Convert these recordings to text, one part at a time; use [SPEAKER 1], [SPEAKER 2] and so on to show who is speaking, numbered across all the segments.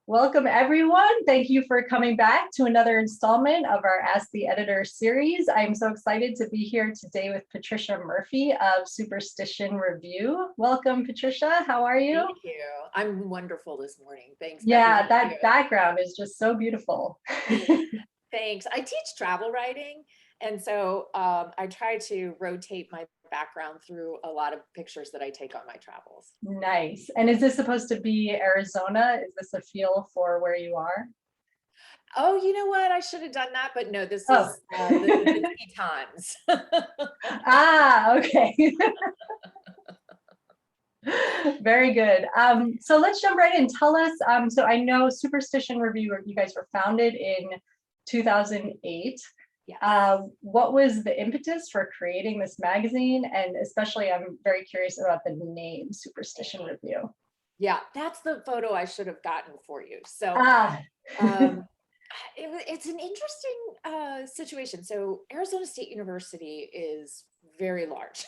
[SPEAKER 1] Welcome, everyone. Thank you for coming back to another installment of our Ask the Editor series. I'm so excited to be here today with Patricia Murphy of Superstition Review. Welcome, Patricia. How are you?
[SPEAKER 2] Thank you. I'm wonderful this morning. Thanks.
[SPEAKER 1] Yeah, that background is just so beautiful.
[SPEAKER 2] Thanks. I teach travel writing, and so I try to rotate my background through a lot of pictures that I take on my travels.
[SPEAKER 1] Nice. And is this supposed to be Arizona? Is this a feel for where you are?
[SPEAKER 2] Oh, you know what? I should have done that, but no, this is the times.
[SPEAKER 1] Okay. Very good. So let's jump right in. Tell us, so I know Superstition Review, you guys were founded in 2008.
[SPEAKER 2] Yes.
[SPEAKER 1] What was the impetus for creating this magazine? And especially, I'm very curious about the name Superstition Review.
[SPEAKER 2] Yeah, that's the photo I should have gotten for you. So it's an interesting situation. So Arizona State University is very large.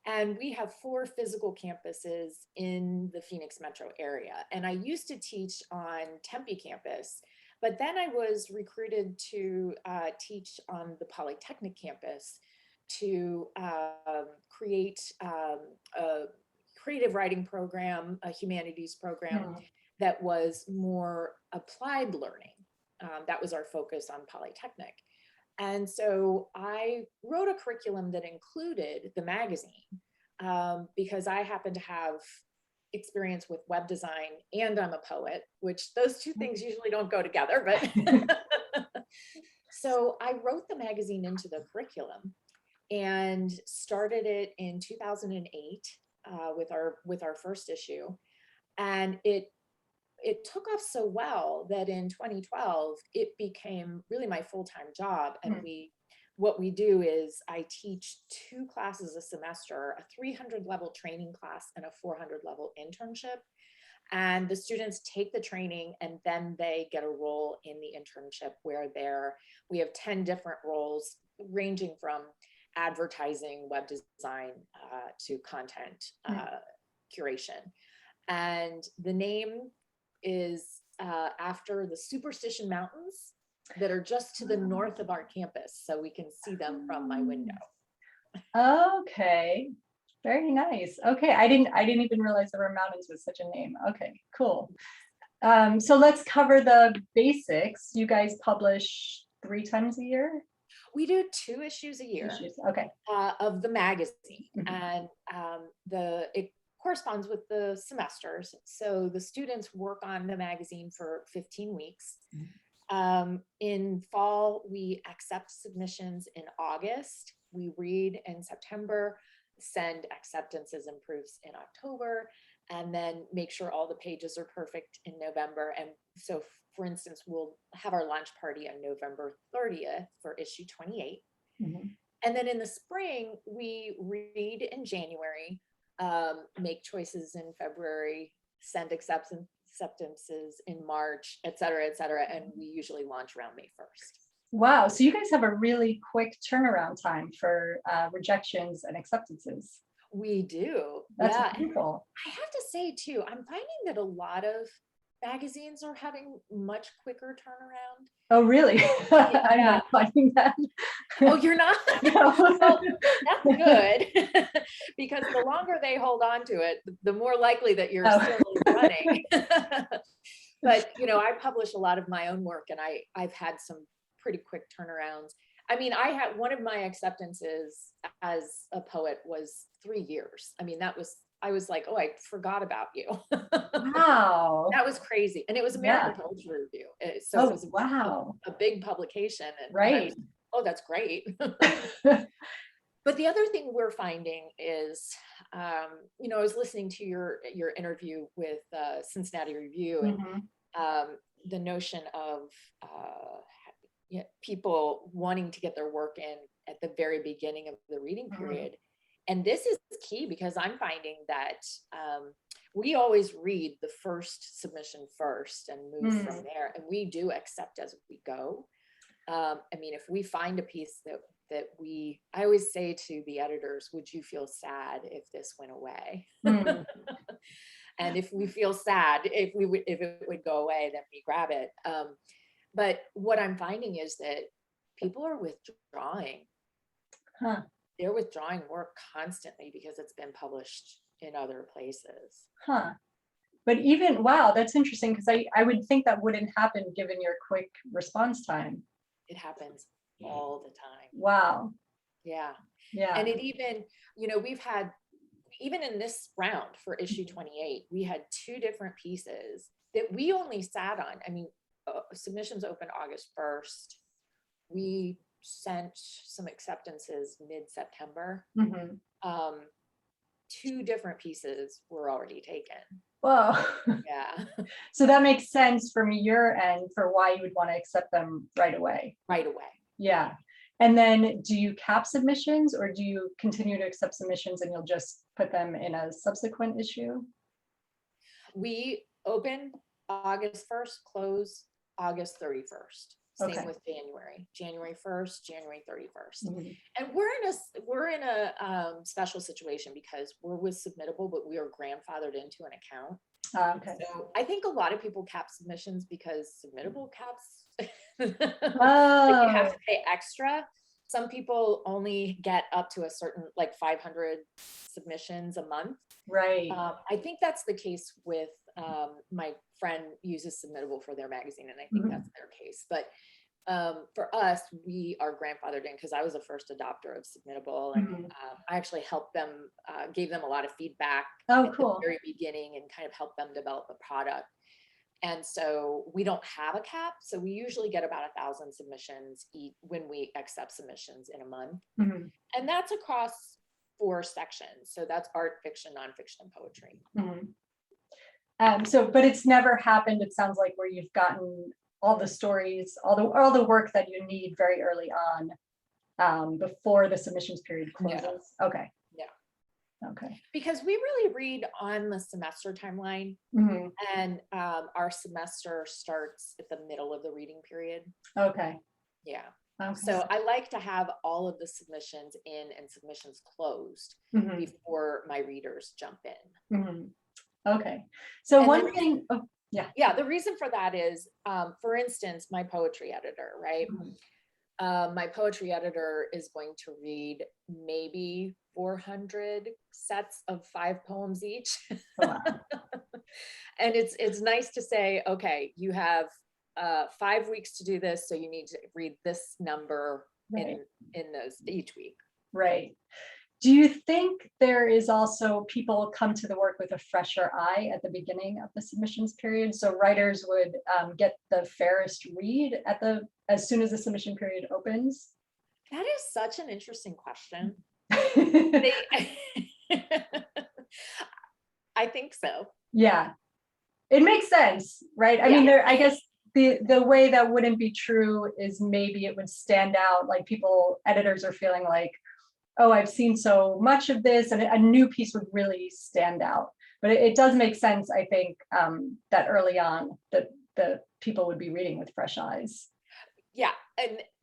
[SPEAKER 2] And we have 4 physical campuses in the Phoenix metro area. And I used to teach on Tempe campus, but then I was recruited to teach on the Polytechnic campus to create a creative writing program, a humanities program that was more applied learning. That was our focus on Polytechnic. And so I wrote a curriculum that included the magazine because I happen to have experience with web design and I'm a poet, which those two things usually don't go together. But so I wrote the magazine into the curriculum and started it in 2008 with our first issue. And it took off so well that in 2012, it became really my full-time job. And what we do is I teach 2 classes a semester, a 300 level training class and a 400 level internship. And the students take the training and then they get a role in the internship where we have 10 different roles ranging from advertising, web design, to content curation. And the name is after the Superstition Mountains that are just to the north of our campus, so we can see them from my window.
[SPEAKER 1] Okay, very nice. Okay, I didn't even realize there were mountains with such a name. Okay, cool. So let's cover the basics. You guys publish 3 times a year?
[SPEAKER 2] We do 2 issues a year.
[SPEAKER 1] Okay.
[SPEAKER 2] Of the magazine, and it corresponds with the semesters. So the students work on the magazine for 15 weeks. In fall, we accept submissions in August. We read in September, send acceptances and proofs in October, and then make sure all the pages are perfect in November. And so, for instance, we'll have our launch party on November 30th for issue 28. And then in the spring, we read in January, make choices in February, send acceptances in March, et cetera, and we usually launch around May 1st.
[SPEAKER 1] Wow, so you guys have a really quick turnaround time for rejections and acceptances.
[SPEAKER 2] We do.
[SPEAKER 1] That's wonderful.
[SPEAKER 2] I have to say too, I'm finding that a lot of magazines are having much quicker turnaround.
[SPEAKER 1] Oh, really? Yeah. I'm not finding that.
[SPEAKER 2] Oh, you're not?
[SPEAKER 1] No.
[SPEAKER 2] Well, that's good because the longer they hold on to it, the more likely that you're still running. But, I publish a lot of my own work and I've had some pretty quick turnarounds. I mean, I had one of my acceptances as a poet was 3 years. I mean, I was like, oh, I forgot about you.
[SPEAKER 1] Wow.
[SPEAKER 2] That was crazy. And it was American Poetry Review. So it was a big publication. And
[SPEAKER 1] right.
[SPEAKER 2] Oh, that's great. But the other thing we're finding is, I was listening to your interview with Cincinnati Review and the notion of people wanting to get their work in at the very beginning of the reading period. And this is key because I'm finding that we always read the first submission first and move from there. And we do accept as we go. I mean, if we find a piece that I always say to the editors, would you feel sad if this went away? And if we feel sad, if it would go away, then we grab it. But what I'm finding is that people are withdrawing.
[SPEAKER 1] Huh.
[SPEAKER 2] They're withdrawing work constantly because it's been published in other places.
[SPEAKER 1] Huh. But even, wow, that's interesting, because I would think that wouldn't happen given your quick response time.
[SPEAKER 2] It happens all the time.
[SPEAKER 1] Wow.
[SPEAKER 2] Yeah.
[SPEAKER 1] Yeah.
[SPEAKER 2] And it even, we've had, even in this round for issue 28, we had 2 different pieces that we only sat on. I mean, submissions opened August 1st. We sent some acceptances mid-September. 2 different pieces were already taken.
[SPEAKER 1] Whoa.
[SPEAKER 2] Yeah.
[SPEAKER 1] So that makes sense from your end for why you would want to accept them right away.
[SPEAKER 2] Right away.
[SPEAKER 1] Yeah. And then do you cap submissions, or do you continue to accept submissions and you'll just put them in a subsequent issue?
[SPEAKER 2] We open August 1st, close August 31st. Same
[SPEAKER 1] Okay.
[SPEAKER 2] with January 1st, January 31st.
[SPEAKER 1] Mm-hmm.
[SPEAKER 2] And we're in a special situation because we're with Submittable, but we are grandfathered into an account.
[SPEAKER 1] Okay.
[SPEAKER 2] So I think a lot of people cap submissions because Submittable caps.
[SPEAKER 1] Oh.
[SPEAKER 2] Like you have to pay extra. Some people only get up to a certain, like 500 submissions a month.
[SPEAKER 1] Right.
[SPEAKER 2] I think that's the case with my friend uses Submittable for their magazine, and I think that's their case. But for us, we are grandfathered in because I was a first adopter of Submittable, and I actually helped them, gave them a lot of feedback at the very beginning and kind of helped them develop a product. And so we don't have a cap. So we usually get about 1,000 submissions when we accept submissions in a month. And that's across 4 sections. So that's art, fiction, nonfiction, and poetry.
[SPEAKER 1] But it's never happened, it sounds like, where you've gotten all the stories, all the work that you need very early on, before the submissions period closes. Yeah. Okay.
[SPEAKER 2] Yeah.
[SPEAKER 1] Okay.
[SPEAKER 2] Because we really read on the semester timeline, and our semester starts at the middle of the reading period.
[SPEAKER 1] Okay.
[SPEAKER 2] Yeah.
[SPEAKER 1] Okay.
[SPEAKER 2] So I like to have all of the submissions in and submissions closed before my readers jump in.
[SPEAKER 1] Okay. So
[SPEAKER 2] and
[SPEAKER 1] one thing,
[SPEAKER 2] the reason for that is, for instance, my poetry editor, right? My poetry editor is going to read maybe 400 sets of 5 poems each. Wow. And it's nice to say, okay, you have 5 weeks to do this, so you need to read this number in those each week. Right.
[SPEAKER 1] Do you think there is also people come to the work with a fresher eye at the beginning of the submissions period? So writers would get the fairest read as soon as the submission period opens?
[SPEAKER 2] That is such an interesting question. I think so.
[SPEAKER 1] Yeah, it makes sense, right? I mean, I guess the way that wouldn't be true is maybe it would stand out, like editors are feeling like, oh, I've seen so much of this, and a new piece would really stand out. But it does make sense, I think, that early on that the people would be reading with fresh eyes.
[SPEAKER 2] Yeah,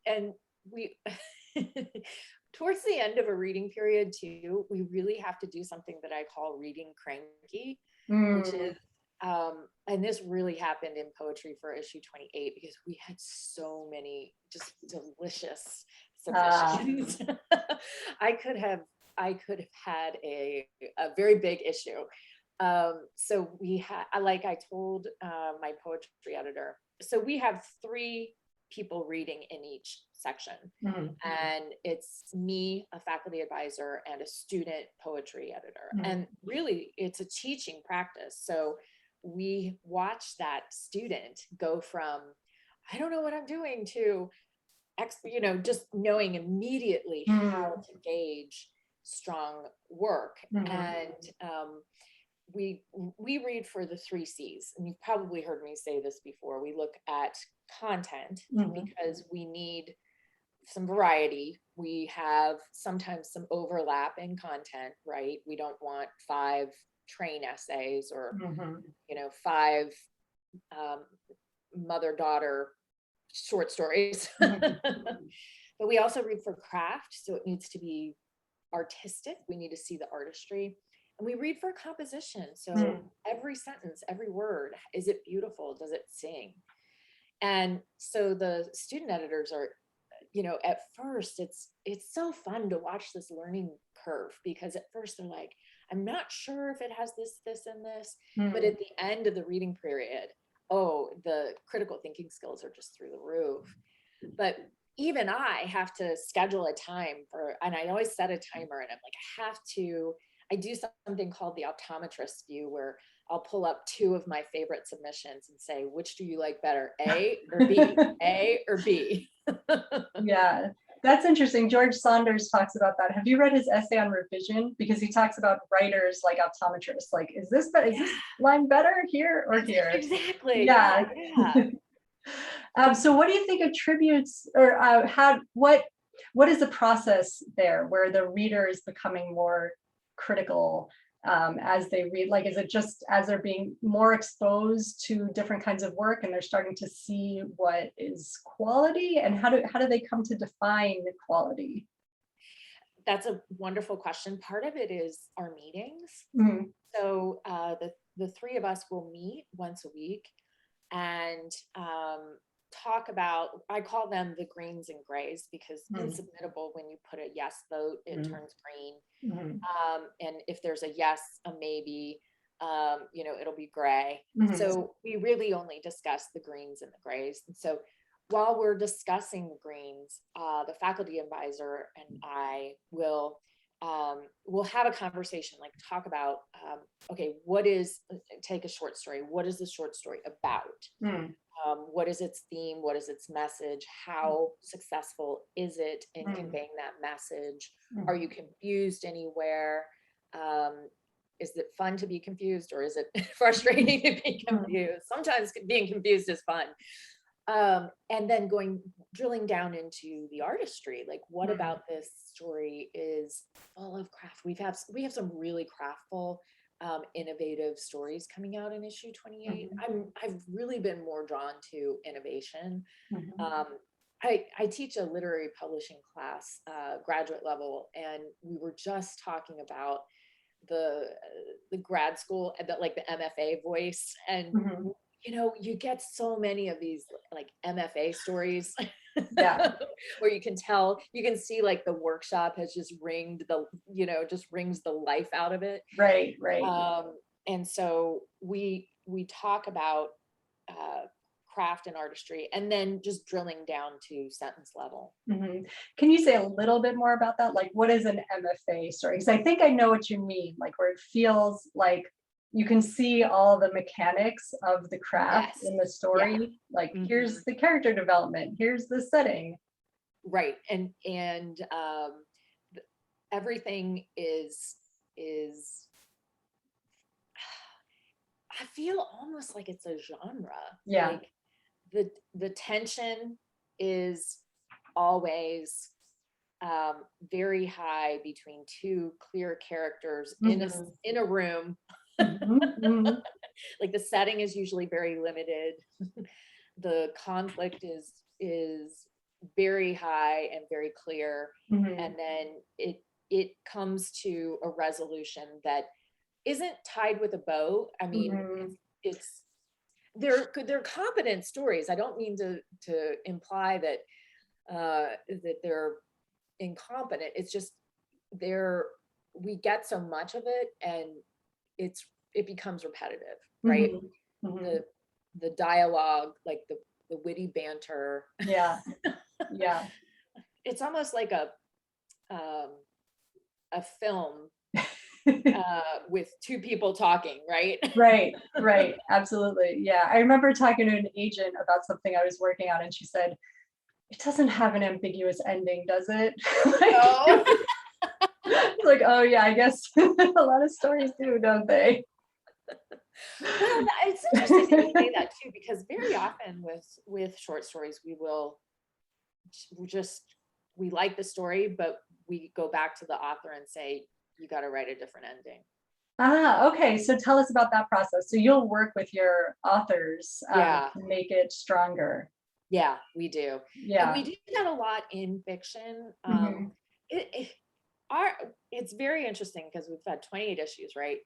[SPEAKER 2] and we towards the end of a reading period too, we really have to do something that I call reading cranky, which is, and this really happened in poetry for issue 28 because we had so many just delicious submissions. I could have had a very big issue. So we had, like I told my poetry editor, so we have 3 people reading in each section, and it's me, a faculty advisor, and a student poetry editor. And really it's a teaching practice. So we watch that student go from, I don't know what I'm doing, to just knowing immediately how to gauge strong work. And we read for the 3 C's, and you've probably heard me say this before. We look at content because we need some variety. We have sometimes some overlap in content, right? We don't want 5 train essays or 5 mother-daughter short stories. But we also read for craft, so it needs to be artistic. We need to see the artistry. And we read for composition. So
[SPEAKER 1] Mm.
[SPEAKER 2] every sentence, every word, is it beautiful? Does it sing? And so the student editors are, at first it's so fun to watch this learning curve, because at first they're like, I'm not sure if it has this, and this, but
[SPEAKER 1] Mm.
[SPEAKER 2] at the end of the reading period, oh, the critical thinking skills are just through the roof. But even I have to schedule a time and I always set a timer, and I'm like, I do something called the optometrist view, where I'll pull up 2 of my favorite submissions and say, which do you like better, A or B? A or B?
[SPEAKER 1] Yeah, that's interesting. George Saunders talks about that. Have you read his essay on revision? Because he talks about writers like optometrists. Like, is this line better here or here?
[SPEAKER 2] Exactly.
[SPEAKER 1] Yeah.
[SPEAKER 2] Yeah.
[SPEAKER 1] So what do you think attributes, or what is the process there where the reader is becoming more critical as they read? Like, is it just as they're being more exposed to different kinds of work and they're starting to see what is quality, and how do they come to define quality?
[SPEAKER 2] That's a wonderful question. Part of it is our meetings.
[SPEAKER 1] Mhm.
[SPEAKER 2] So the 3 of us will meet once a week and talk about, I call them the greens and grays, because insubmittable, when you put a yes vote, it turns green.
[SPEAKER 1] Mhm.
[SPEAKER 2] And if there's a yes, a maybe, it'll be gray.
[SPEAKER 1] Mhm.
[SPEAKER 2] So we really only discuss the greens and the grays. And so while we're discussing the greens, the faculty advisor and I will we'll have a conversation, like talk about, okay, take a short story. What is the short story about?
[SPEAKER 1] Mhm.
[SPEAKER 2] What is its theme? What is its message? How successful is it in conveying that message? Are you confused anywhere? Is it fun to be confused, or is it frustrating to be confused? Sometimes being confused is fun. And then drilling down into the artistry, like what about this story is full of craft? We have some really craftful, innovative stories coming out in issue 28. I've really been more drawn to innovation. I teach a literary publishing class, graduate level, and we were just talking about the grad school, like the MFA voice, and you get so many of these like MFA stories.
[SPEAKER 1] Yeah.
[SPEAKER 2] Where you can see like the workshop has just rings the life out of it.
[SPEAKER 1] Right.
[SPEAKER 2] And so we talk about craft and artistry, and then just drilling down to sentence level.
[SPEAKER 1] Can you say a little bit more about that? Like, what is an MFA story? Because I think I know what you mean, like where it feels like you can see all the mechanics of the craft in the story. Like, here's the character development, here's the setting.
[SPEAKER 2] Right. And everything is I feel almost like it's a genre.
[SPEAKER 1] Yeah.
[SPEAKER 2] Like the tension is always very high between 2 clear characters in a room. Like the setting is usually very limited. The conflict is very high and very clear, and then it comes to a resolution that isn't tied with a bow. I mean, it's they're competent stories. I don't mean to imply that that they're incompetent. It's just we get so much of it, and it becomes repetitive, right? The dialogue, like the witty banter.
[SPEAKER 1] Yeah.
[SPEAKER 2] It's almost like a film with 2 people talking, right?
[SPEAKER 1] Right. Absolutely. Yeah. I remember talking to an agent about something I was working on, and she said, it doesn't have an ambiguous ending, does it? Like, oh yeah, I guess a lot of stories do, don't they?
[SPEAKER 2] Well, it's interesting that you say that too, because very often with short stories, we like the story, but we go back to the author and say, you got to write a different ending.
[SPEAKER 1] Okay. So tell us about that process. So you'll work with your authors to make it stronger.
[SPEAKER 2] Yeah, we do.
[SPEAKER 1] Yeah.
[SPEAKER 2] And we do that a lot in fiction. it's very interesting because we've had 28 issues, right?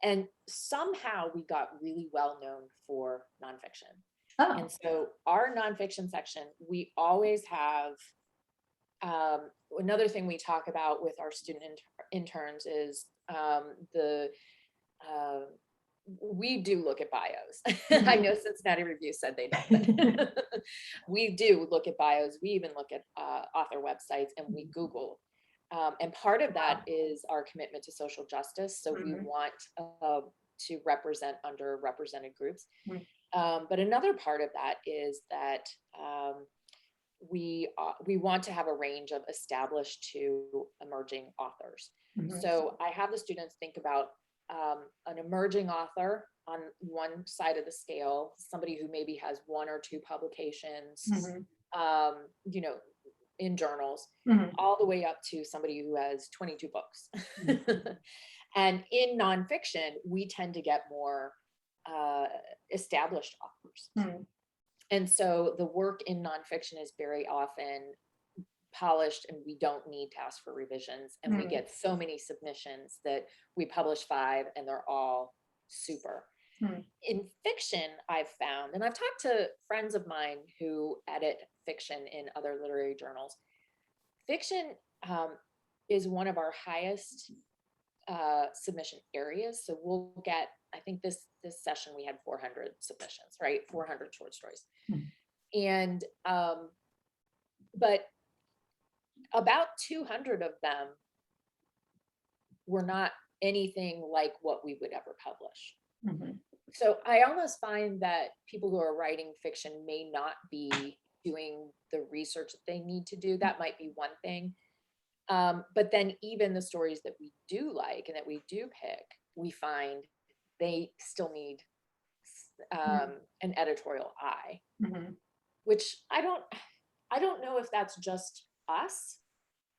[SPEAKER 2] And somehow we got really well known for nonfiction.
[SPEAKER 1] Oh.
[SPEAKER 2] And so our nonfiction section, we always have, another thing we talk about with our student interns is we do look at bios. I know Cincinnati Review said they don't, but we do look at bios. We even look at author websites, and we Google. And part of that is our commitment to social justice. So we want to represent underrepresented groups. But another part of that is that we want to have a range of established to emerging authors. So I have the students think about an emerging author on one side of the scale, somebody who maybe has 1 or 2 publications, you know, in journals, all the way up to somebody who has 22 books. And in nonfiction, we tend to get more established authors. And so the work in nonfiction is very often polished, and we don't need to ask for revisions. And we get so many submissions that we publish 5 and they're all super. In fiction, I've found, and I've talked to friends of mine who edit fiction in other literary journals, fiction is one of our highest submission areas. So we'll get, I think this session we had 400 submissions, right? 400 short stories. And but about 200 of them were not anything like what we would ever publish. So I almost find that people who are writing fiction may not be doing the research that they need to do. That might be one thing. But then even the stories that we do like and that we do pick, we find they still need an editorial eye, which I don't know if that's just us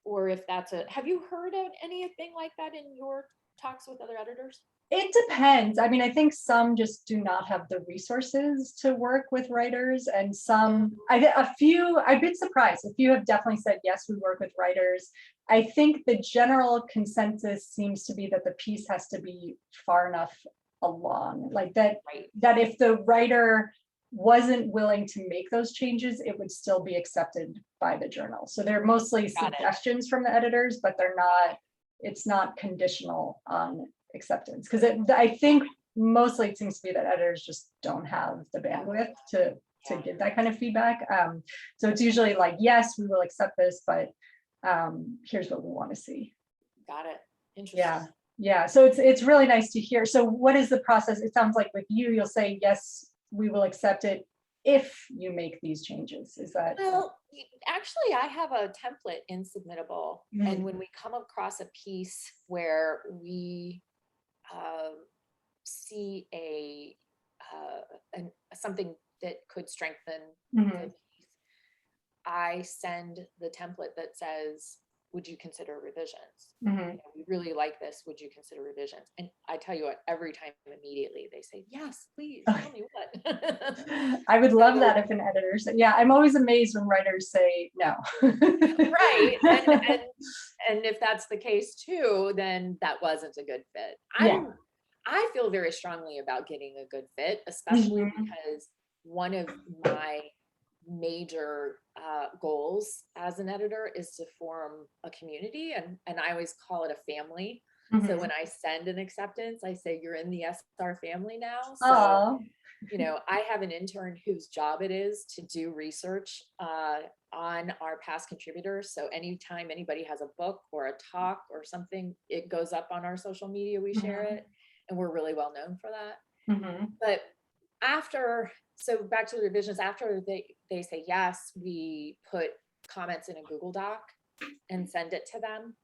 [SPEAKER 2] or if that's have you heard of anything like that in your talks with other editors?
[SPEAKER 1] It depends. I mean, I think some just do not have the resources to work with writers, and some, a few, I've been surprised. A few have definitely said, yes, we work with writers. I think the general consensus seems to be that the piece has to be far enough along, like that, that if the writer wasn't willing to make those changes, it would still be accepted by the journal. So they're mostly suggestions from the editors, but they're not, it's not conditional on acceptance, because I think mostly it seems to be that editors just don't have the bandwidth to give that kind of feedback. So it's usually like, yes, we will accept this, but here's what we want to see.
[SPEAKER 2] Got it. Interesting.
[SPEAKER 1] Yeah. So it's really nice to hear. So what is the process? It sounds like with you, you'll say, yes, we will accept it if you make these changes. Is that?
[SPEAKER 2] Well, actually, I have a template in Submittable, and when we come across a piece where we see something that could strengthen the piece, I send the template that says, would you consider revisions? You know, we really like this, would you consider revisions? And I tell you what, every time immediately they say, yes, please, tell me what.
[SPEAKER 1] I would love that if an editor said, yeah, I'm always amazed when writers say no.
[SPEAKER 2] Right. And if that's the case too, then that wasn't a good fit. I feel very strongly about getting a good fit, especially because one of my major goals as an editor is to form a community, and I always call it a family. So when I send an acceptance, I say, you're in the SR family now. So, you know, I have an intern whose job it is to do research on our past contributors. So anytime anybody has a book or a talk or something, it goes up on our social media, we share it, and we're really well known for that. But after, so back to the revisions, after they say yes, we put comments in a Google Doc and send it to them,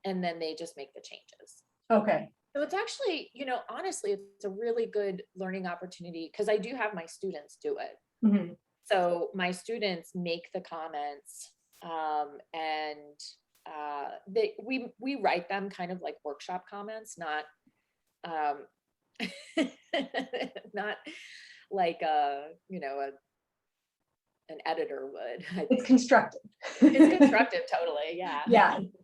[SPEAKER 2] and then they just make the changes.
[SPEAKER 1] Okay.
[SPEAKER 2] So it's actually, you know, honestly, it's a really good learning opportunity, because I do have my students do it. So my students make the comments, and we write them kind of like workshop comments, not not like you know, an editor would.
[SPEAKER 1] It's constructive.
[SPEAKER 2] It's constructive, totally. Yeah.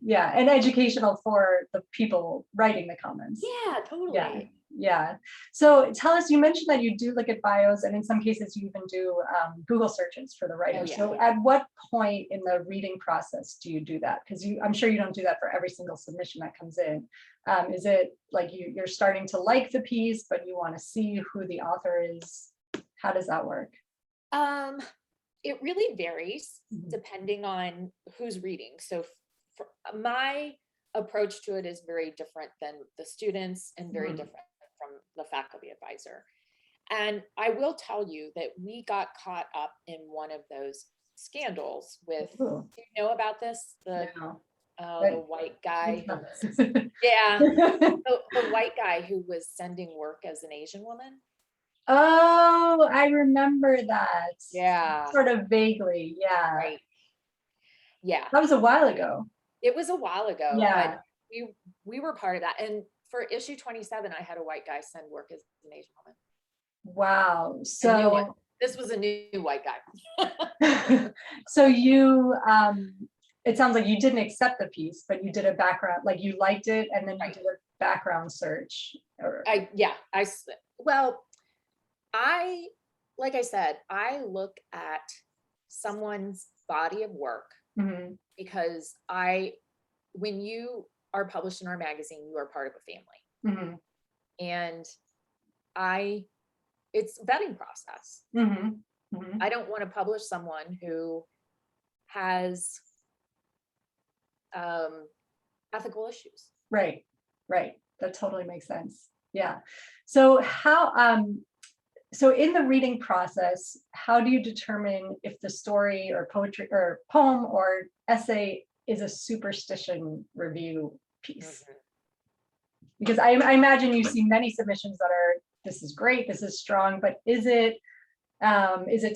[SPEAKER 1] Yeah, and educational for the people writing the comments.
[SPEAKER 2] Yeah, totally.
[SPEAKER 1] Yeah. So tell us, you mentioned that you do look at bios, and in some cases you even do Google searches for the writer.
[SPEAKER 2] Oh, yeah.
[SPEAKER 1] So at what point in the reading process do you do that? Because I'm sure you don't do that for every single submission that comes in. Is it like you're starting to like the piece, but you want to see who the author is? How does that work?
[SPEAKER 2] It really varies depending on who's reading. So my approach to it is very different than the students and very different from the faculty advisor. And I will tell you that we got caught up in one of those scandals with, do you know about this? The white guy. The white guy who was sending work as an Asian woman.
[SPEAKER 1] Oh, I remember that.
[SPEAKER 2] Yeah.
[SPEAKER 1] Sort of vaguely. Yeah.
[SPEAKER 2] Right. Yeah.
[SPEAKER 1] That was a while ago.
[SPEAKER 2] It was a while ago.
[SPEAKER 1] Yeah.
[SPEAKER 2] But we were part of that. And for issue 27, I had a white guy send work as an Asian woman.
[SPEAKER 1] Wow. So
[SPEAKER 2] this was a new white guy.
[SPEAKER 1] So you it sounds like you didn't accept the piece, but you did a background, like you liked it, and then you did a background search.
[SPEAKER 2] Like I said, I look at someone's body of work because when you are published in our magazine, you are part of a family. And it's a vetting process. I don't want to publish someone who has ethical issues.
[SPEAKER 1] Right. That totally makes sense. Yeah. So so in the reading process, how do you determine if the story or poetry or poem or essay is a superstition review piece? Because I imagine you see many submissions that are, this is great, this is strong, but is it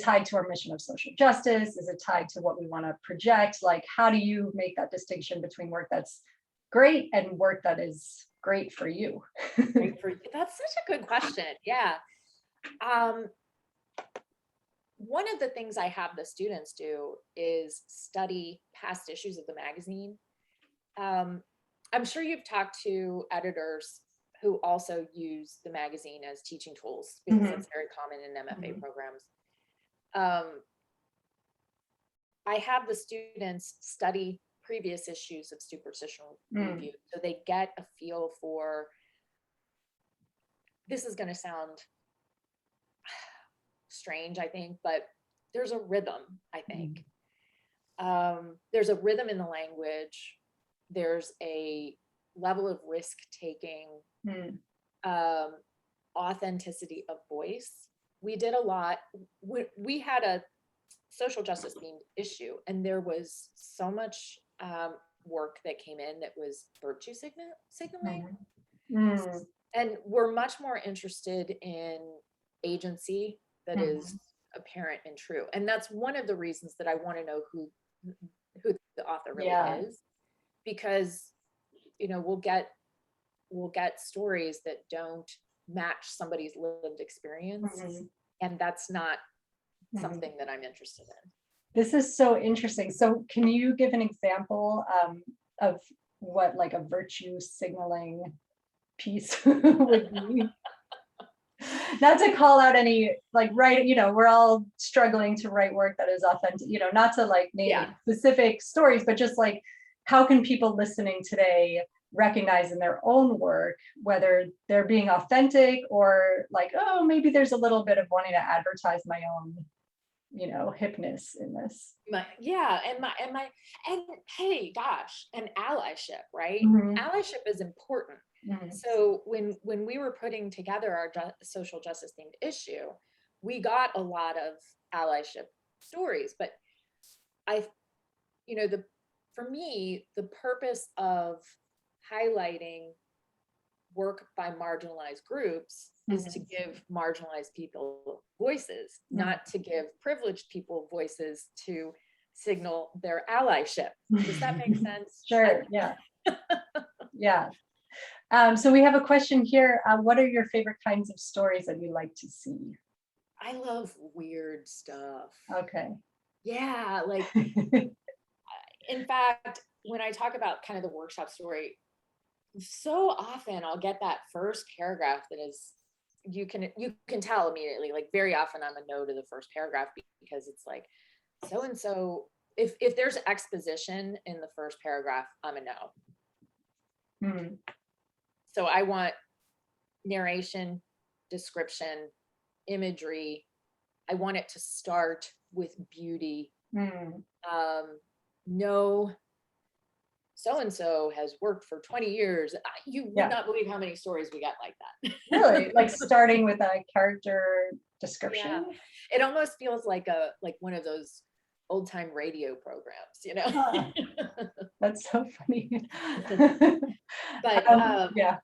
[SPEAKER 1] tied to our mission of social justice? Is it tied to what we want to project? Like, how do you make that distinction between work that's great and work that is great for you?
[SPEAKER 2] That's such a good question. Yeah. One of the things I have the students do is study past issues of the magazine. I'm sure you've talked to editors who also use the magazine as teaching tools, because that's very common in MFA programs. I have the students study previous issues of Superstition Review, so they get a feel for, this is going to sound strange, I think, but there's a rhythm, I think. There's a rhythm in the language. There's a level of risk taking, authenticity of voice. We did a lot. We had a social justice themed issue, and there was so much work that came in that was virtue signaling. And we're much more interested in agency that is apparent and true. And that's one of the reasons that I want to know who the author really is, because we'll get stories that don't match somebody's lived experience, and that's not something that I'm interested in.
[SPEAKER 1] This is so interesting. So can you give an example of what like a virtue signaling piece would be? Not to call out any we're all struggling to write work that is authentic, not to like name specific stories, but just like, how can people listening today recognize in their own work whether they're being authentic, or like, oh, maybe there's a little bit of wanting to advertise my own hipness in this.
[SPEAKER 2] And hey, gosh, and allyship, right? Allyship is important. So when we were putting together our social justice themed issue, we got a lot of allyship stories, but for me, the purpose of highlighting work by marginalized groups is to give marginalized people voices, not to give privileged people voices to signal their allyship. Does that make sense?
[SPEAKER 1] Sure. Yeah. Yeah. So we have a question here. What are your favorite kinds of stories that you like to see?
[SPEAKER 2] I love weird stuff.
[SPEAKER 1] Okay.
[SPEAKER 2] Yeah, like in fact, when I talk about kind of the workshop story, so often I'll get that first paragraph that is, you can tell immediately, like very often I'm a no to the first paragraph because it's like, so and so, if there's exposition in the first paragraph, I'm a no.
[SPEAKER 1] Hmm.
[SPEAKER 2] So I want narration, description, imagery. I want it to start with beauty.
[SPEAKER 1] Hmm.
[SPEAKER 2] No, so and so has worked for 20 years. You would
[SPEAKER 1] Yeah.
[SPEAKER 2] not believe how many stories we get like that.
[SPEAKER 1] Really? Like starting with a character description?
[SPEAKER 2] Yeah. It almost feels like one of those old time radio programs, you know?
[SPEAKER 1] Huh. That's so funny.
[SPEAKER 2] But
[SPEAKER 1] Yeah.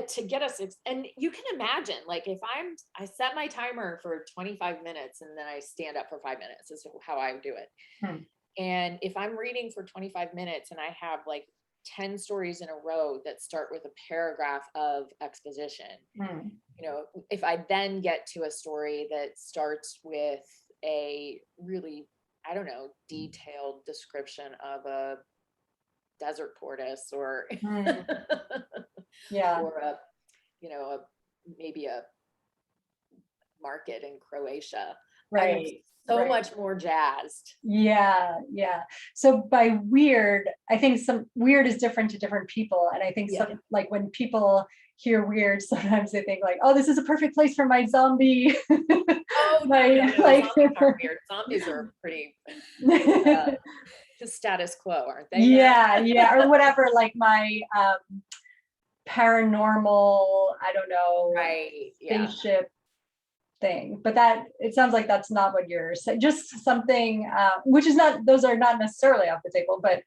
[SPEAKER 2] to get us, and you can imagine, like if I set my timer for 25 minutes and then I stand up for 5 minutes is how I do it.
[SPEAKER 1] Hmm.
[SPEAKER 2] And if I'm reading for 25 minutes and I have like 10 stories in a row that start with a paragraph of exposition,
[SPEAKER 1] Hmm.
[SPEAKER 2] you know, if I then get to a story that starts with a really, I don't know, detailed description of a desert tortoise or
[SPEAKER 1] Hmm. Yeah.
[SPEAKER 2] or maybe a market in Croatia, I'm
[SPEAKER 1] Right.
[SPEAKER 2] so
[SPEAKER 1] Right.
[SPEAKER 2] much more jazzed.
[SPEAKER 1] Yeah, yeah. So by weird, I think some weird is different to different people. And I think
[SPEAKER 2] Yeah.
[SPEAKER 1] some, like when people hear weird, sometimes they think like, oh, this is a perfect place for my zombie.
[SPEAKER 2] Oh,
[SPEAKER 1] my,
[SPEAKER 2] no.
[SPEAKER 1] like,
[SPEAKER 2] Zombies aren't weird. Zombies are pretty status quo, aren't they?
[SPEAKER 1] yeah, yeah, or whatever, like my paranormal, I don't know,
[SPEAKER 2] Right. Yeah.
[SPEAKER 1] spaceship thing. But that, it sounds like that's not what you're saying. Just something, which is not, those are not necessarily off the table, but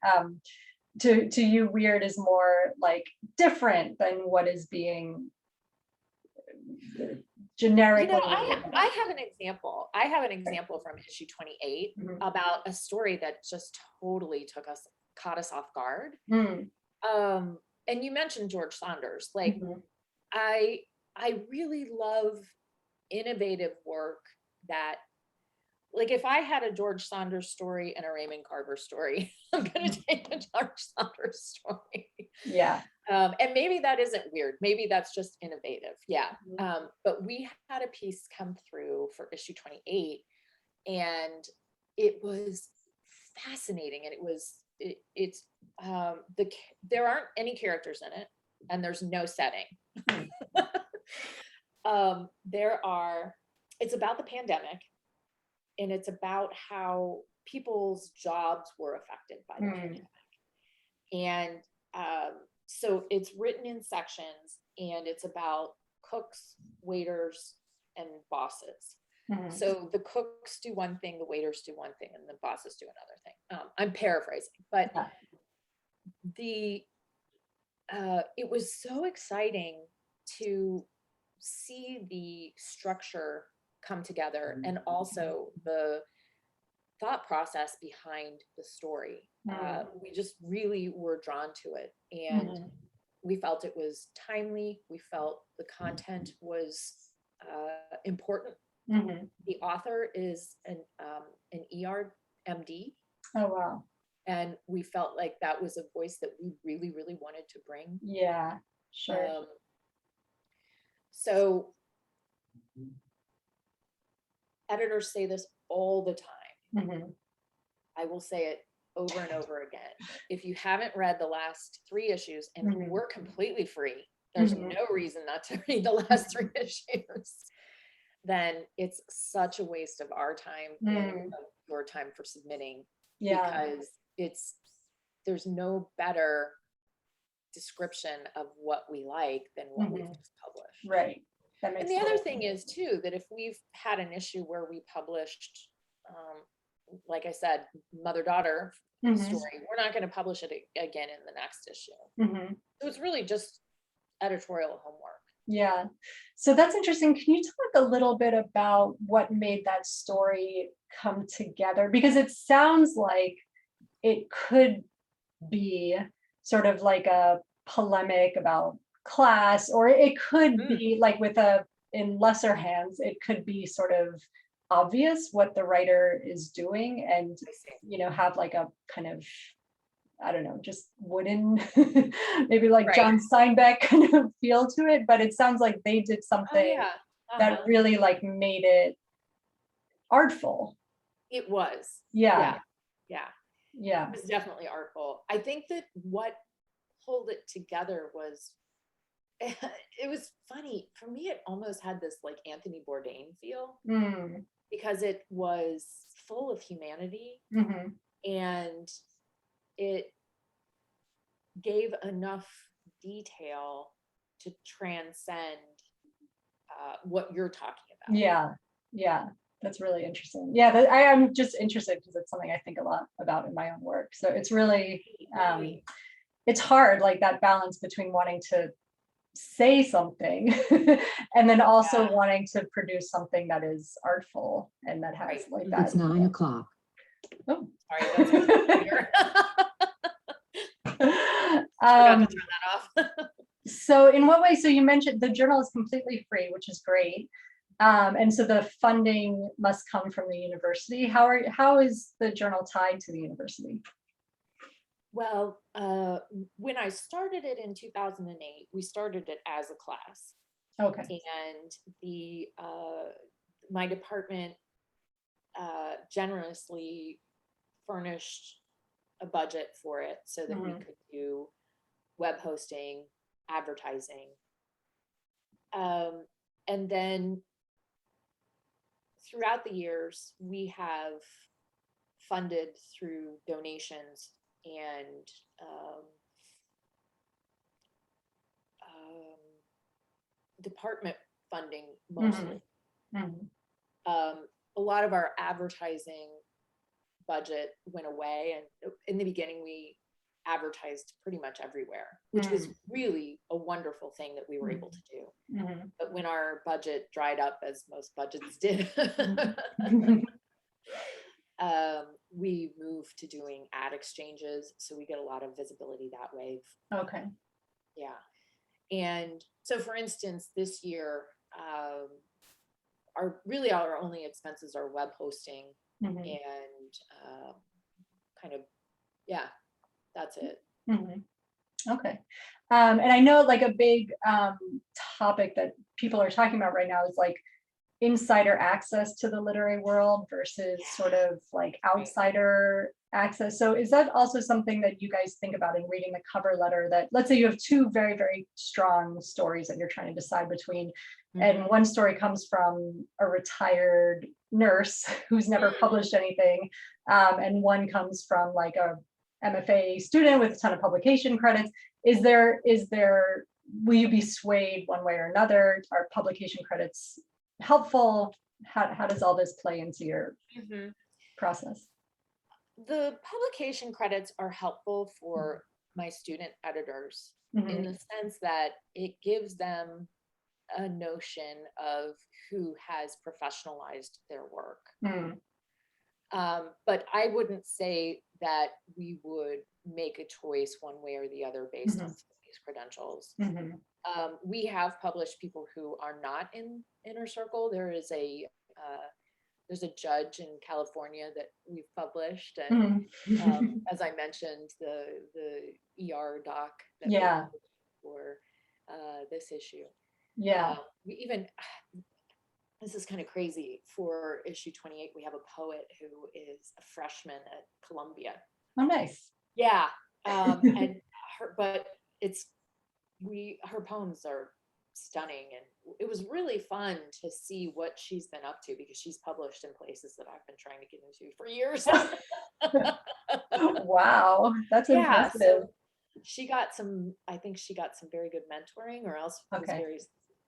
[SPEAKER 1] to you, weird is more like different than what is being generically.
[SPEAKER 2] I have an example. I have an example from issue 28
[SPEAKER 1] Mhm.
[SPEAKER 2] about a story that just totally caught us off guard.
[SPEAKER 1] Mm.
[SPEAKER 2] And you mentioned George Saunders. Like,
[SPEAKER 1] Mhm.
[SPEAKER 2] I really love innovative work that, like, if I had a George Saunders story and a Raymond Carver story, I'm going to take the George Saunders story.
[SPEAKER 1] Yeah.
[SPEAKER 2] And maybe that isn't weird. Maybe that's just innovative. Yeah.
[SPEAKER 1] Mhm.
[SPEAKER 2] But we had a piece come through for issue 28, and it was fascinating. And there aren't any characters in it, and there's no setting. It's about the pandemic, and it's about how people's jobs were affected by the pandemic. And so it's written in sections, and it's about cooks, waiters, and bosses.
[SPEAKER 1] Mhm.
[SPEAKER 2] So the cooks do one thing, the waiters do one thing, and the bosses do another thing. I'm paraphrasing, but it was so exciting to see the structure come together, and also the thought process behind the story. We just really were drawn to it, and we felt it was timely. We felt the content was important. The author is an ER MD.
[SPEAKER 1] Oh, wow.
[SPEAKER 2] And we felt like that was a voice that we really, really wanted to bring.
[SPEAKER 1] Yeah, sure.
[SPEAKER 2] So editors say this all the time. I will say it over and over again. If you haven't read the last 3 issues, and we're completely free, there's no reason not to read the last 3 issues, then it's such a waste of our time and of your time for submitting.
[SPEAKER 1] Yeah.
[SPEAKER 2] Because there's no better description of what we like than what we've just published.
[SPEAKER 1] Right. That makes
[SPEAKER 2] And the other thing is too, that if we've had an issue where we published, like I said, mother-daughter story, we're not going to publish it again in the next issue. So it's really just editorial homework.
[SPEAKER 1] Yeah. So that's interesting. Can you talk a little bit about what made that story come together? Because it sounds like it could be sort of like a polemic about class, or it could be like in lesser hands, it could be sort of obvious what the writer is doing, and
[SPEAKER 2] I see.
[SPEAKER 1] you know, have like a kind of, I don't know, just wooden, maybe like
[SPEAKER 2] Right.
[SPEAKER 1] John Steinbeck kind of feel to it. But it sounds like they did
[SPEAKER 2] Oh
[SPEAKER 1] something
[SPEAKER 2] yeah.
[SPEAKER 1] that
[SPEAKER 2] Uh-huh.
[SPEAKER 1] really like made it artful.
[SPEAKER 2] It was. Yeah.
[SPEAKER 1] Yeah,
[SPEAKER 2] Yeah.
[SPEAKER 1] yeah.
[SPEAKER 2] It was definitely artful. I think that what pulled it together was it was funny. For me, it almost had this like Anthony Bourdain feel
[SPEAKER 1] Mm,
[SPEAKER 2] because it was full of humanity
[SPEAKER 1] hmm.
[SPEAKER 2] and it gave enough detail to transcend what you're talking about.
[SPEAKER 1] Yeah, yeah. That's really interesting. Yeah, I'm just interested because it's something I think a lot about in my own work. So it's really,
[SPEAKER 2] Right.
[SPEAKER 1] it's hard, like that balance between wanting to say something and then also
[SPEAKER 2] Yeah.
[SPEAKER 1] wanting to produce something that is artful and that has
[SPEAKER 2] Right.
[SPEAKER 1] like
[SPEAKER 3] It's
[SPEAKER 1] that.
[SPEAKER 3] 9 o'clock.
[SPEAKER 1] Oh.
[SPEAKER 2] Sorry, that's my computer. Forgot
[SPEAKER 1] um,
[SPEAKER 2] to turn that off.
[SPEAKER 1] so in what way, so you mentioned the journal is completely free, which is great. And so the funding must come from the university. How is the journal tied to the university?
[SPEAKER 2] Well, when I started it in 2008, we started it as a class,
[SPEAKER 1] Okay.
[SPEAKER 2] and the my department generously furnished a budget for it so that we
[SPEAKER 1] Mhm.
[SPEAKER 2] could do web hosting, advertising, and then throughout the years we have funded through donations and um, department funding mostly.
[SPEAKER 1] Mhm.
[SPEAKER 2] A lot of our advertising budget went away, and in the beginning we advertised pretty much everywhere, which was really a wonderful thing that we were able to do.
[SPEAKER 1] Mhm.
[SPEAKER 2] But when our budget dried up, as most budgets did,
[SPEAKER 1] Mhm.
[SPEAKER 2] we moved to doing ad exchanges, so we get a lot of visibility that way.
[SPEAKER 1] Okay.
[SPEAKER 2] Yeah. And so, for instance, this year, our only expenses are web hosting
[SPEAKER 1] Mhm.
[SPEAKER 2] and kind of, yeah, that's it.
[SPEAKER 1] Mhm. Okay. And I know like a big topic that people are talking about right now is like insider access to the literary world versus
[SPEAKER 2] Yeah.
[SPEAKER 1] sort of like
[SPEAKER 2] Right.
[SPEAKER 1] outsider access. So is that also something that you guys think about in reading the cover letter, that let's say you have two very, very strong stories that you're trying to decide between, and
[SPEAKER 2] Mhm.
[SPEAKER 1] one story comes from a retired nurse who's never
[SPEAKER 2] Mhm.
[SPEAKER 1] published anything, and one comes from like a MFA student with a ton of publication credits. Is there, will you be swayed one way or another? Are publication credits helpful? How does all this play into your
[SPEAKER 2] Mhm.
[SPEAKER 1] process?
[SPEAKER 2] The publication credits are helpful for my student editors in
[SPEAKER 1] Mhm.
[SPEAKER 2] the sense that it gives them a notion of who has professionalized their work.
[SPEAKER 1] Mm.
[SPEAKER 2] But I wouldn't say that we would make a choice one way or the other based on
[SPEAKER 1] Mhm.
[SPEAKER 2] these credentials.
[SPEAKER 1] Mhm.
[SPEAKER 2] We have published people who are not in inner circle. There's a judge in California that we've published, and
[SPEAKER 1] Mhm.
[SPEAKER 2] as I mentioned, the ER doc that we
[SPEAKER 1] Yeah,
[SPEAKER 2] published for this issue.
[SPEAKER 1] yeah.
[SPEAKER 2] We even This is kind of crazy. For issue 28, we have a poet who is a freshman at Columbia.
[SPEAKER 1] Oh, nice.
[SPEAKER 2] Yeah, and but it's her poems are stunning, and it was really fun to see what she's been up to because she's published in places that I've been trying to get into for years.
[SPEAKER 1] Wow, that's
[SPEAKER 2] Yeah,
[SPEAKER 1] impressive.
[SPEAKER 2] so I think she got some very good mentoring, or else was
[SPEAKER 1] Okay,
[SPEAKER 2] very,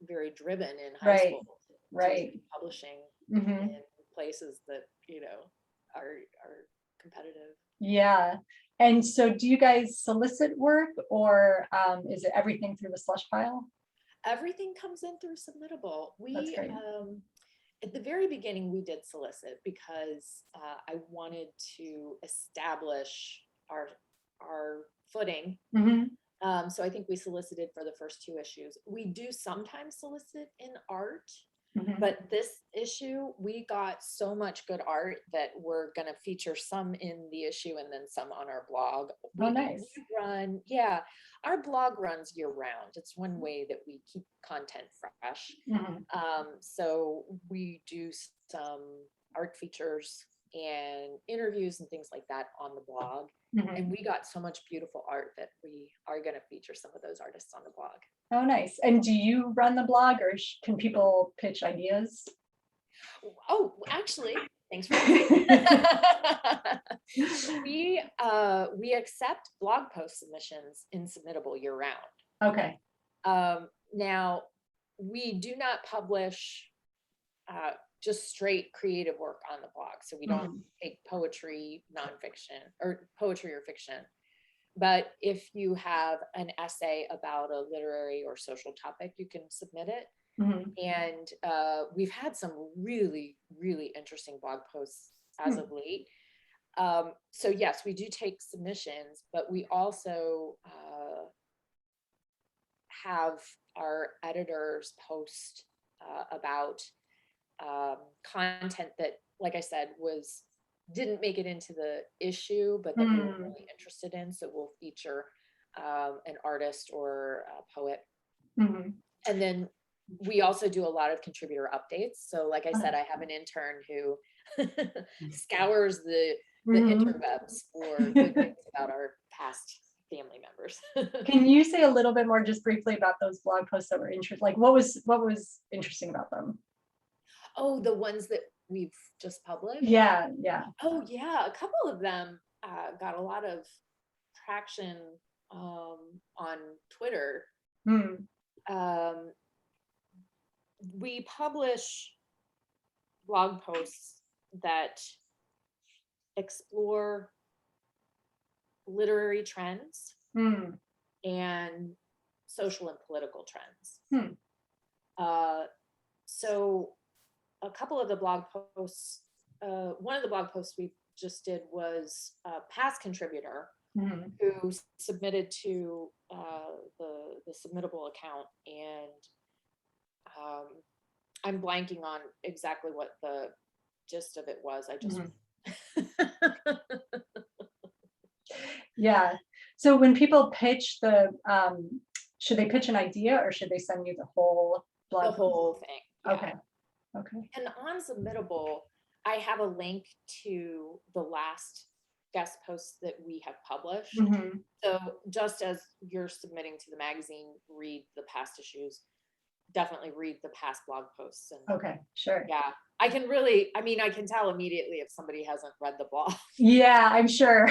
[SPEAKER 2] very driven in high
[SPEAKER 1] right,
[SPEAKER 2] school to
[SPEAKER 1] right.
[SPEAKER 2] be publishing
[SPEAKER 1] Hmm.
[SPEAKER 2] in places that, are competitive.
[SPEAKER 1] Yeah. And so do you guys solicit work, or is it everything through the slush pile?
[SPEAKER 2] Everything comes in through Submittable.
[SPEAKER 1] That's
[SPEAKER 2] We
[SPEAKER 1] great.
[SPEAKER 2] At the very beginning we did solicit because I wanted to establish our footing.
[SPEAKER 1] Hmm.
[SPEAKER 2] So I think we solicited for the first two issues. We do sometimes solicit in art, But this issue, we got so much good art that we're going to feature some in the issue and then some on our blog.
[SPEAKER 1] Oh, nice.
[SPEAKER 2] Our blog runs year round. It's one way that we keep content fresh. So we do some art features and interviews and things like that on the blog. And we got so much beautiful art that we are going to feature some of those artists on the blog.
[SPEAKER 1] Oh, nice. And do you run the blog, or can people pitch ideas?
[SPEAKER 2] Oh, actually, thanks for we accept blog post submissions in Submittable year round.
[SPEAKER 1] Okay.
[SPEAKER 2] Now, we do not publish just straight creative work on the blog. So we don't take poetry, nonfiction, or poetry or fiction. But if you have an essay about a literary or social topic, you can submit it. And we've had some really, really interesting blog posts as of late. So yes, we do take submissions, but we also have our editors post about content that, like I said, didn't make it into the issue, but that we're really interested in. So we'll feature an artist or a poet. And then we also do a lot of contributor updates. So like I said, I have an intern who scours the interwebs for good things about our past family members.
[SPEAKER 1] Can you say a little bit more just briefly about those blog posts that were interesting? Like what was interesting about them?
[SPEAKER 2] Oh, the ones that we've just published?
[SPEAKER 1] Yeah.
[SPEAKER 2] Oh yeah, a couple of them got a lot of traction on Twitter. We publish blog posts that explore literary trends and social and political trends. So a couple of the blog posts, one of the blog posts we just did was a past contributor who submitted to the Submittable account, and I'm blanking on exactly what the gist of it was. I just
[SPEAKER 1] Yeah. So when people pitch should they pitch an idea, or should they send you the whole blog?
[SPEAKER 2] The whole thing. Yeah.
[SPEAKER 1] Okay.
[SPEAKER 2] And on Submittable, I have a link to the last guest posts that we have published. So just as you're submitting to the magazine, read the past issues, definitely read the past blog posts. And
[SPEAKER 1] okay, sure.
[SPEAKER 2] Yeah, I can tell immediately if somebody hasn't read the blog.
[SPEAKER 1] Yeah, I'm sure.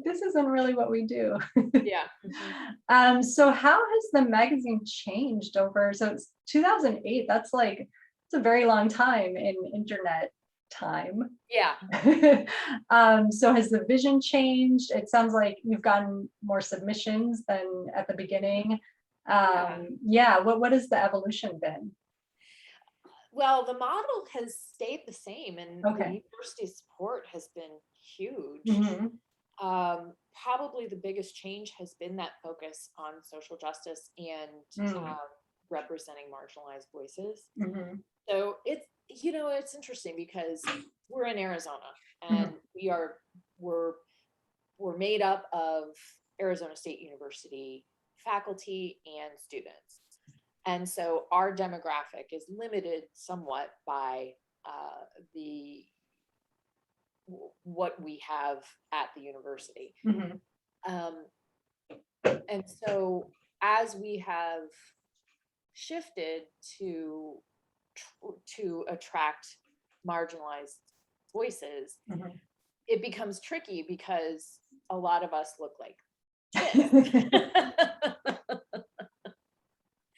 [SPEAKER 1] This isn't really what we do.
[SPEAKER 2] Yeah.
[SPEAKER 1] So how has the magazine changed so it's 2008, that's it's a very long time in internet time.
[SPEAKER 2] Yeah.
[SPEAKER 1] So has the vision changed? It sounds like you've gotten more submissions than at the beginning. What has the evolution been?
[SPEAKER 2] Well, the model has stayed the same, and the
[SPEAKER 1] Okay.
[SPEAKER 2] university support has been huge. Probably the biggest change has been that focus on social justice and representing marginalized voices. So it's interesting because we're in Arizona, and we're made up of Arizona State University faculty and students. And so our demographic is limited somewhat by what we have at the university. And so as we have shifted to attract marginalized voices, it becomes tricky because a lot of us look like this.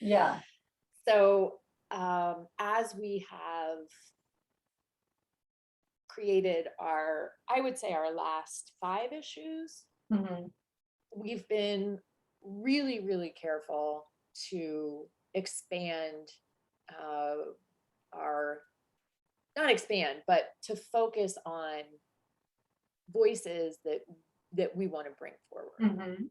[SPEAKER 1] Yeah.
[SPEAKER 2] So as we have created our last 5 issues, we've been really, really careful to expand but to focus on voices that we want to bring forward.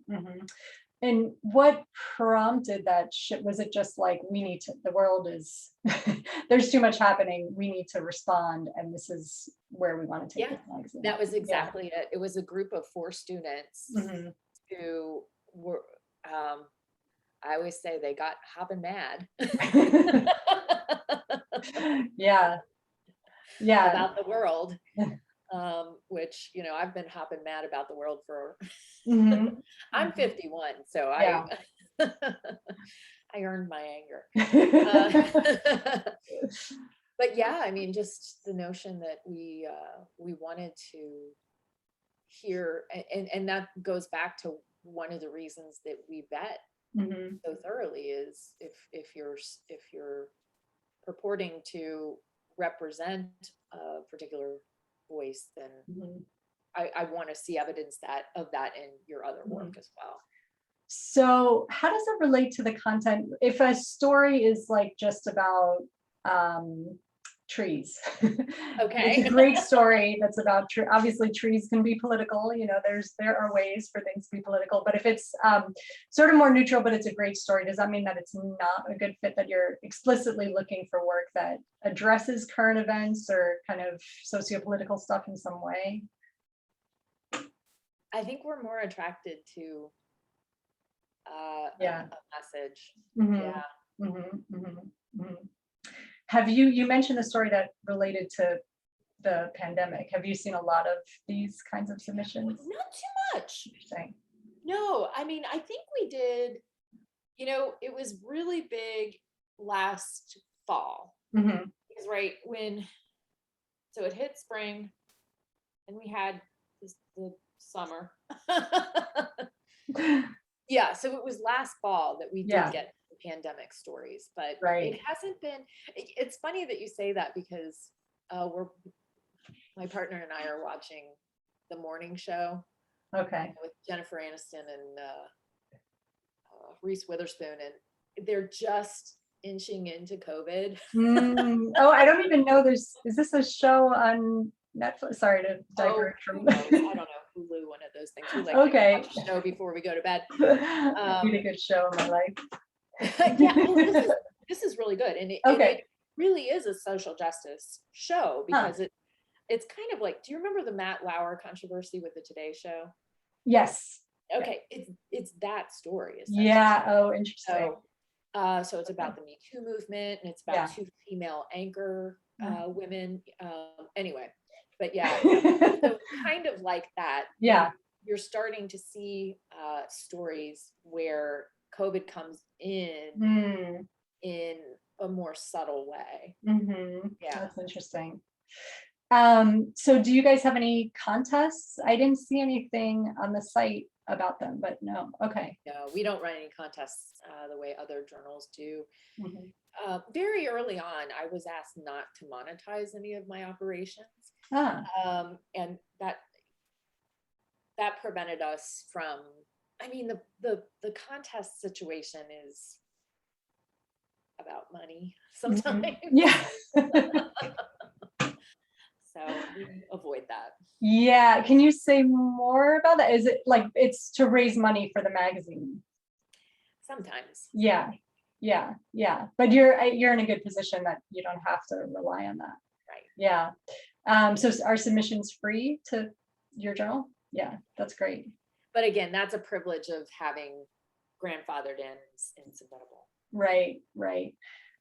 [SPEAKER 1] And what prompted that shift? Was it just like, the world is, there's too much happening, we need to respond, and this is where we want to take
[SPEAKER 2] Yeah,
[SPEAKER 1] this magazine?
[SPEAKER 2] that was
[SPEAKER 1] Yeah.
[SPEAKER 2] exactly it. It was a group of 4 students
[SPEAKER 1] Mhm.
[SPEAKER 2] who were, I always say they got hopping mad
[SPEAKER 1] Yeah. Yeah.
[SPEAKER 2] about the world, which, you know, I've been hopping mad about the world for,
[SPEAKER 1] Mhm.
[SPEAKER 2] I'm 51, so
[SPEAKER 1] Yeah.
[SPEAKER 2] I earned my anger. Uh, but yeah, I mean, just the notion that we wanted to hear, and that goes back to one of the reasons that we vet
[SPEAKER 1] Mhm.
[SPEAKER 2] so thoroughly is if you're purporting to represent a particular voice, then
[SPEAKER 1] Mhm.
[SPEAKER 2] I want to see evidence of that in your other work
[SPEAKER 1] Mhm.
[SPEAKER 2] as well.
[SPEAKER 1] So how does it relate to the content? If a story is like just about um, trees, it's a
[SPEAKER 2] Okay.
[SPEAKER 1] great story that's about obviously trees can be political. There are ways for things to be political. But if it's sort of more neutral, but it's a great story, does that mean that it's not a good fit? That you're explicitly looking for work that addresses current events or kind of socio-political stuff in some way?
[SPEAKER 2] I think we're more attracted to
[SPEAKER 1] Yeah.
[SPEAKER 2] a message. Yeah.
[SPEAKER 1] Mhm. Mhm. Mhm. Mhm. You mentioned a story that related to the pandemic. Have you seen a lot of these kinds of submissions?
[SPEAKER 2] Not too much.
[SPEAKER 1] Interesting.
[SPEAKER 2] No, I mean, I think we did, you know, it was really big last fall.
[SPEAKER 1] Mhm.
[SPEAKER 2] Because right so it hit spring and we had the summer. Yeah, so it was last fall that we did
[SPEAKER 1] Yeah,
[SPEAKER 2] get the pandemic stories, but it
[SPEAKER 1] right.
[SPEAKER 2] hasn't been, it's funny that you say that because my partner and I are watching the morning show
[SPEAKER 1] Okay.
[SPEAKER 2] with Jennifer Aniston and Reese Witherspoon, and they're just inching into COVID.
[SPEAKER 1] Oh, I don't even know is this a show on Netflix? Sorry to
[SPEAKER 2] Oh,
[SPEAKER 1] diverge
[SPEAKER 2] who
[SPEAKER 1] from.
[SPEAKER 2] knows? I don't know. Hulu, one of those things. We like to
[SPEAKER 1] Okay.
[SPEAKER 2] watch a show before we go to bed.
[SPEAKER 1] I need a good show in my
[SPEAKER 2] Yeah, well,
[SPEAKER 1] life.
[SPEAKER 2] this is really good, and
[SPEAKER 1] Okay.
[SPEAKER 2] it really is a social justice show
[SPEAKER 1] Huh.
[SPEAKER 2] because it's kind of like, do you remember the Matt Lauer controversy with the Today Show?
[SPEAKER 1] Yes.
[SPEAKER 2] Okay, it's that story essentially.
[SPEAKER 1] Yeah. Oh, interesting.
[SPEAKER 2] So so it's about the Me Too movement, and it's about
[SPEAKER 1] Yeah.
[SPEAKER 2] 2 female anchor
[SPEAKER 1] Yeah.
[SPEAKER 2] women. Anyway, but yeah, so kind of like that.
[SPEAKER 1] Yeah.
[SPEAKER 2] You're starting to see stories where COVID comes
[SPEAKER 1] Mm.
[SPEAKER 2] in a more subtle way.
[SPEAKER 1] Mm-hmm.
[SPEAKER 2] Yeah.
[SPEAKER 1] That's interesting. So do you guys have any contests? I didn't see anything on the site about them, but no. Okay.
[SPEAKER 2] No, we don't run any contests the way other journals do.
[SPEAKER 1] Mhm.
[SPEAKER 2] Very early on, I was asked not to monetize any of my operations,
[SPEAKER 1] Ah,
[SPEAKER 2] and that prevented us from. I mean, the contest situation is about money sometimes,
[SPEAKER 1] mhm. Yeah.
[SPEAKER 2] so we avoid that.
[SPEAKER 1] Yeah. Can you say more about that? Is it like it's to raise money for the magazine?
[SPEAKER 2] Sometimes,
[SPEAKER 1] Yeah. Yeah. Yeah. But you're in a good position that you don't have to rely on that.
[SPEAKER 2] right?
[SPEAKER 1] Yeah. So are submissions free to your journal? Yeah, that's great.
[SPEAKER 2] But again, that's a privilege of having grandfathered in submittable.
[SPEAKER 1] Right, right.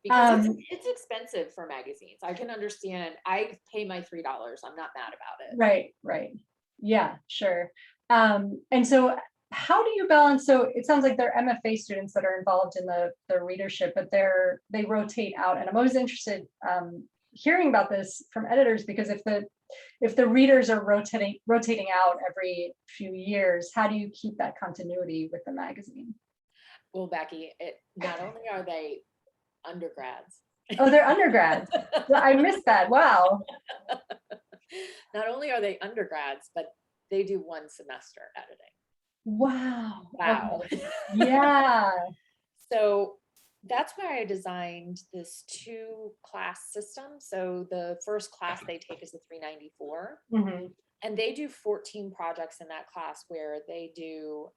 [SPEAKER 2] Because
[SPEAKER 1] Um,
[SPEAKER 2] it's expensive for magazines. I can understand. I pay my $3. I'm not mad about it.
[SPEAKER 1] right, right. Yeah, sure. And so how do you balance? So it sounds like they're MFA students that are involved in the readership, but they rotate out. And I'm always interested hearing about this from editors, because if the readers are rotating out every few years, how do you keep that continuity with the magazine?
[SPEAKER 2] Well, Becky, not only are they undergrads,
[SPEAKER 1] Oh, they're undergrads. I missed that. Wow.
[SPEAKER 2] not only are they undergrads, but they do 1 semester editing.
[SPEAKER 1] Wow.
[SPEAKER 2] Wow.
[SPEAKER 1] Okay. Yeah.
[SPEAKER 2] So that's why I designed this 2-class system. So the first class they take is the 394.
[SPEAKER 1] Mhm.
[SPEAKER 2] And they do 14 projects in that class where they do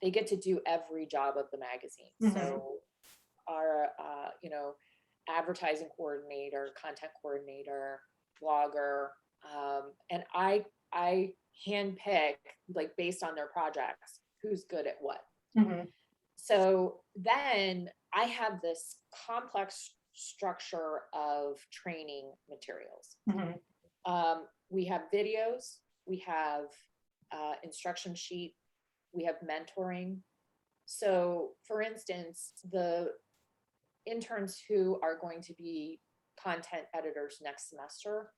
[SPEAKER 2] they get to do every job of the magazine. So our, advertising coordinator, content coordinator, blogger, and I handpick, like based on their projects, who's good at what. So then I have this complex structure of training materials. We have videos, we have instruction sheet, we have mentoring. So for instance, the interns who are going to be content editors next semester,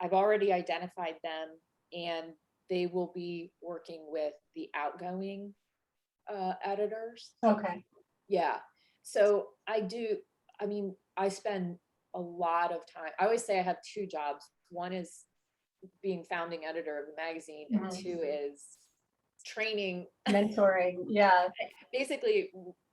[SPEAKER 2] I've already identified them, and they will be working with the outgoing editors.
[SPEAKER 1] Okay.
[SPEAKER 2] Yeah. So I spend a lot of time. I always say I have two jobs. One is being founding editor of the magazine, and two is training,
[SPEAKER 1] mentoring. Yeah.
[SPEAKER 2] Basically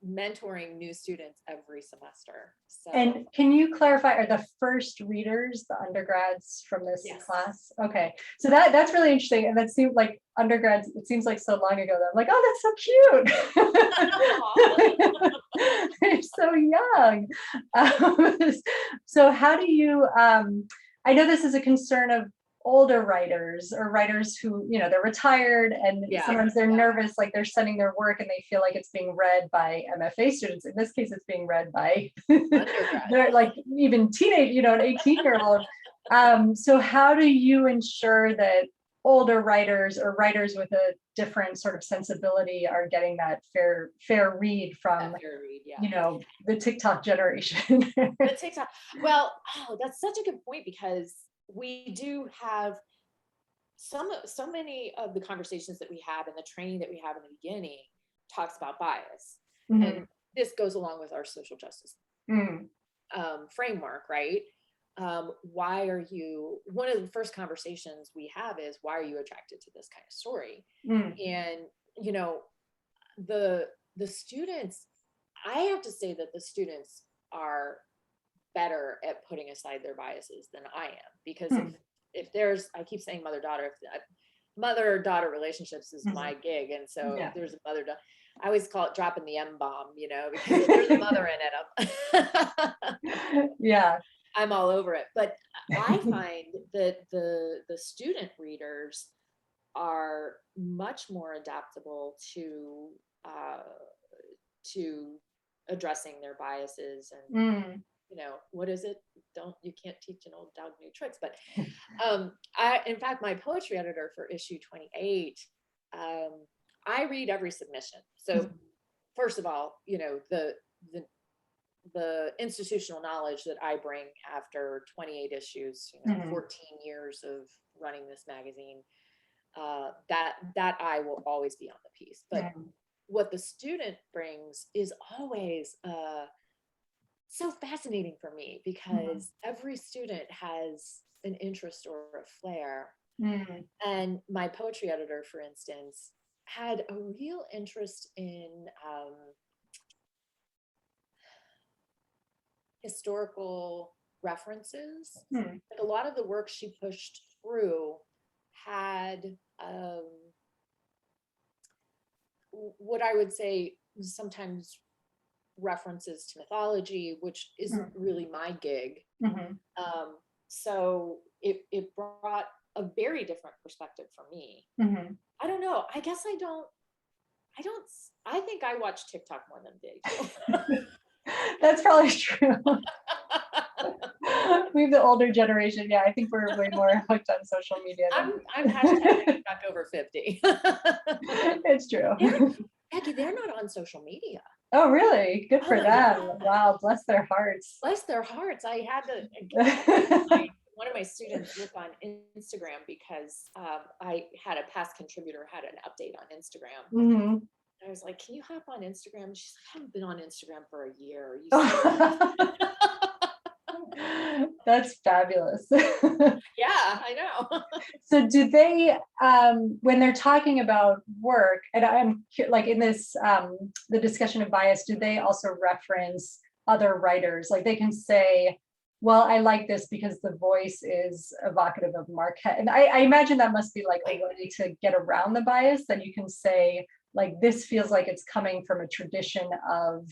[SPEAKER 2] mentoring new students every semester. So,
[SPEAKER 1] and can you clarify, are the first readers the undergrads from this class? Okay, so that's really interesting, and that seemed like undergrads, it seems like so long ago that I'm like, oh, that's so cute. They're so young. So how do you I know this is a concern of older writers, or writers who, they're retired, and sometimes they're nervous, like they're sending their work and they feel like it's being read by MFA students. In this case, it's being read by they're like even teenage, an 18-year-old. So how do you ensure that older writers, or writers with a different sort of sensibility, are getting that fair read from the TikTok generation?
[SPEAKER 2] The TikTok. Well, that's such a good point, because we do have so many of the conversations that we have, and the training that we have in the beginning talks about bias. And this goes along with our social justice framework, right? Why are you, one of the first conversations we have is, why are you attracted to this kind of story? And, the students, I have to say that the students are better at putting aside their biases than I am, because if there's, I keep saying mother-daughter relationships is my gig, and so if there's a mother-daughter, I always call it dropping the M-bomb, because there's a mother in it.
[SPEAKER 1] Yeah,
[SPEAKER 2] I'm all over it. But I find that the student readers are much more adaptable to addressing their biases, and what is it? You can't teach an old dog new tricks. But in fact, my poetry editor for issue 28, I read every submission. So first of all, the institutional knowledge that I bring after 28 issues, 14 years of running this magazine, that I will always be on the piece. But what the student brings is always so fascinating for me, because every student has an interest or a flair. And my poetry editor, for instance, had a real interest in historical references. Like a lot of the work she pushed through had what I would say sometimes references to mythology, which isn't really my gig. So it brought a very different perspective for me. I don't know. I guess I think I watch TikTok more than they do.
[SPEAKER 1] That's probably true. We've the older generation. Yeah, I think we're way more hooked on social media.
[SPEAKER 2] I'm hashtag TikTok over 50.
[SPEAKER 1] It's true.
[SPEAKER 2] Becky, they're not on social media.
[SPEAKER 1] Oh, really? Good for them. Wow, bless their hearts.
[SPEAKER 2] Bless their hearts. I had to one of my students look on Instagram, because I had a past contributor had an update on Instagram. I was like, can you hop on Instagram? She's like, I haven't been on Instagram for a year.
[SPEAKER 1] That's fabulous.
[SPEAKER 2] Yeah, I know.
[SPEAKER 1] So do they, when they're talking about work, and I'm like in this, the discussion of bias, do they also reference other writers? Like they can say, well, I like this because the voice is evocative of Marquette. And I imagine that must be like a way to get around the bias, that you can say, like this feels like it's coming from a tradition of,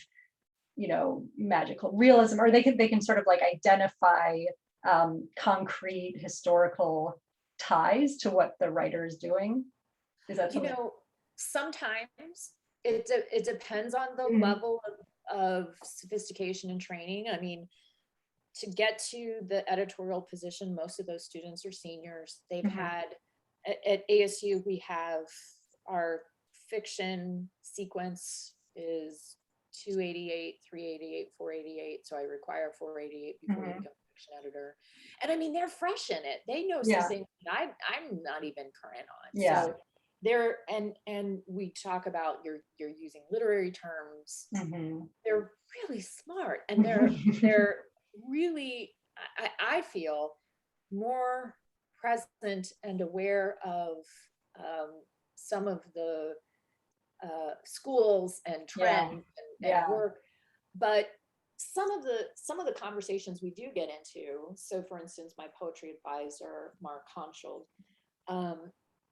[SPEAKER 1] you know, magical realism, or they can sort of like identify concrete historical ties to what the writer is doing. Is that
[SPEAKER 2] You
[SPEAKER 1] something?
[SPEAKER 2] know, sometimes it depends on the
[SPEAKER 1] Mhm.
[SPEAKER 2] level of sophistication and training. I mean, to get to the editorial position, most of those students are seniors. They've
[SPEAKER 1] Mhm.
[SPEAKER 2] had, at ASU, we have our fiction sequence is 288, 388, 488. So I require 488 before you
[SPEAKER 1] Mhm.
[SPEAKER 2] become a fiction editor. And I mean, they're fresh in it. They know some
[SPEAKER 1] Yeah.
[SPEAKER 2] things that I'm not even current on.
[SPEAKER 1] Yeah.
[SPEAKER 2] So they're, and we talk about you're using literary terms.
[SPEAKER 1] Mhm.
[SPEAKER 2] They're really smart, and they're really, I feel, more present and aware of some of the schools and
[SPEAKER 1] Yeah.
[SPEAKER 2] trends and
[SPEAKER 1] Yeah.
[SPEAKER 2] work. But some of the conversations we do get into, so for instance, my poetry advisor, Mark Honshold,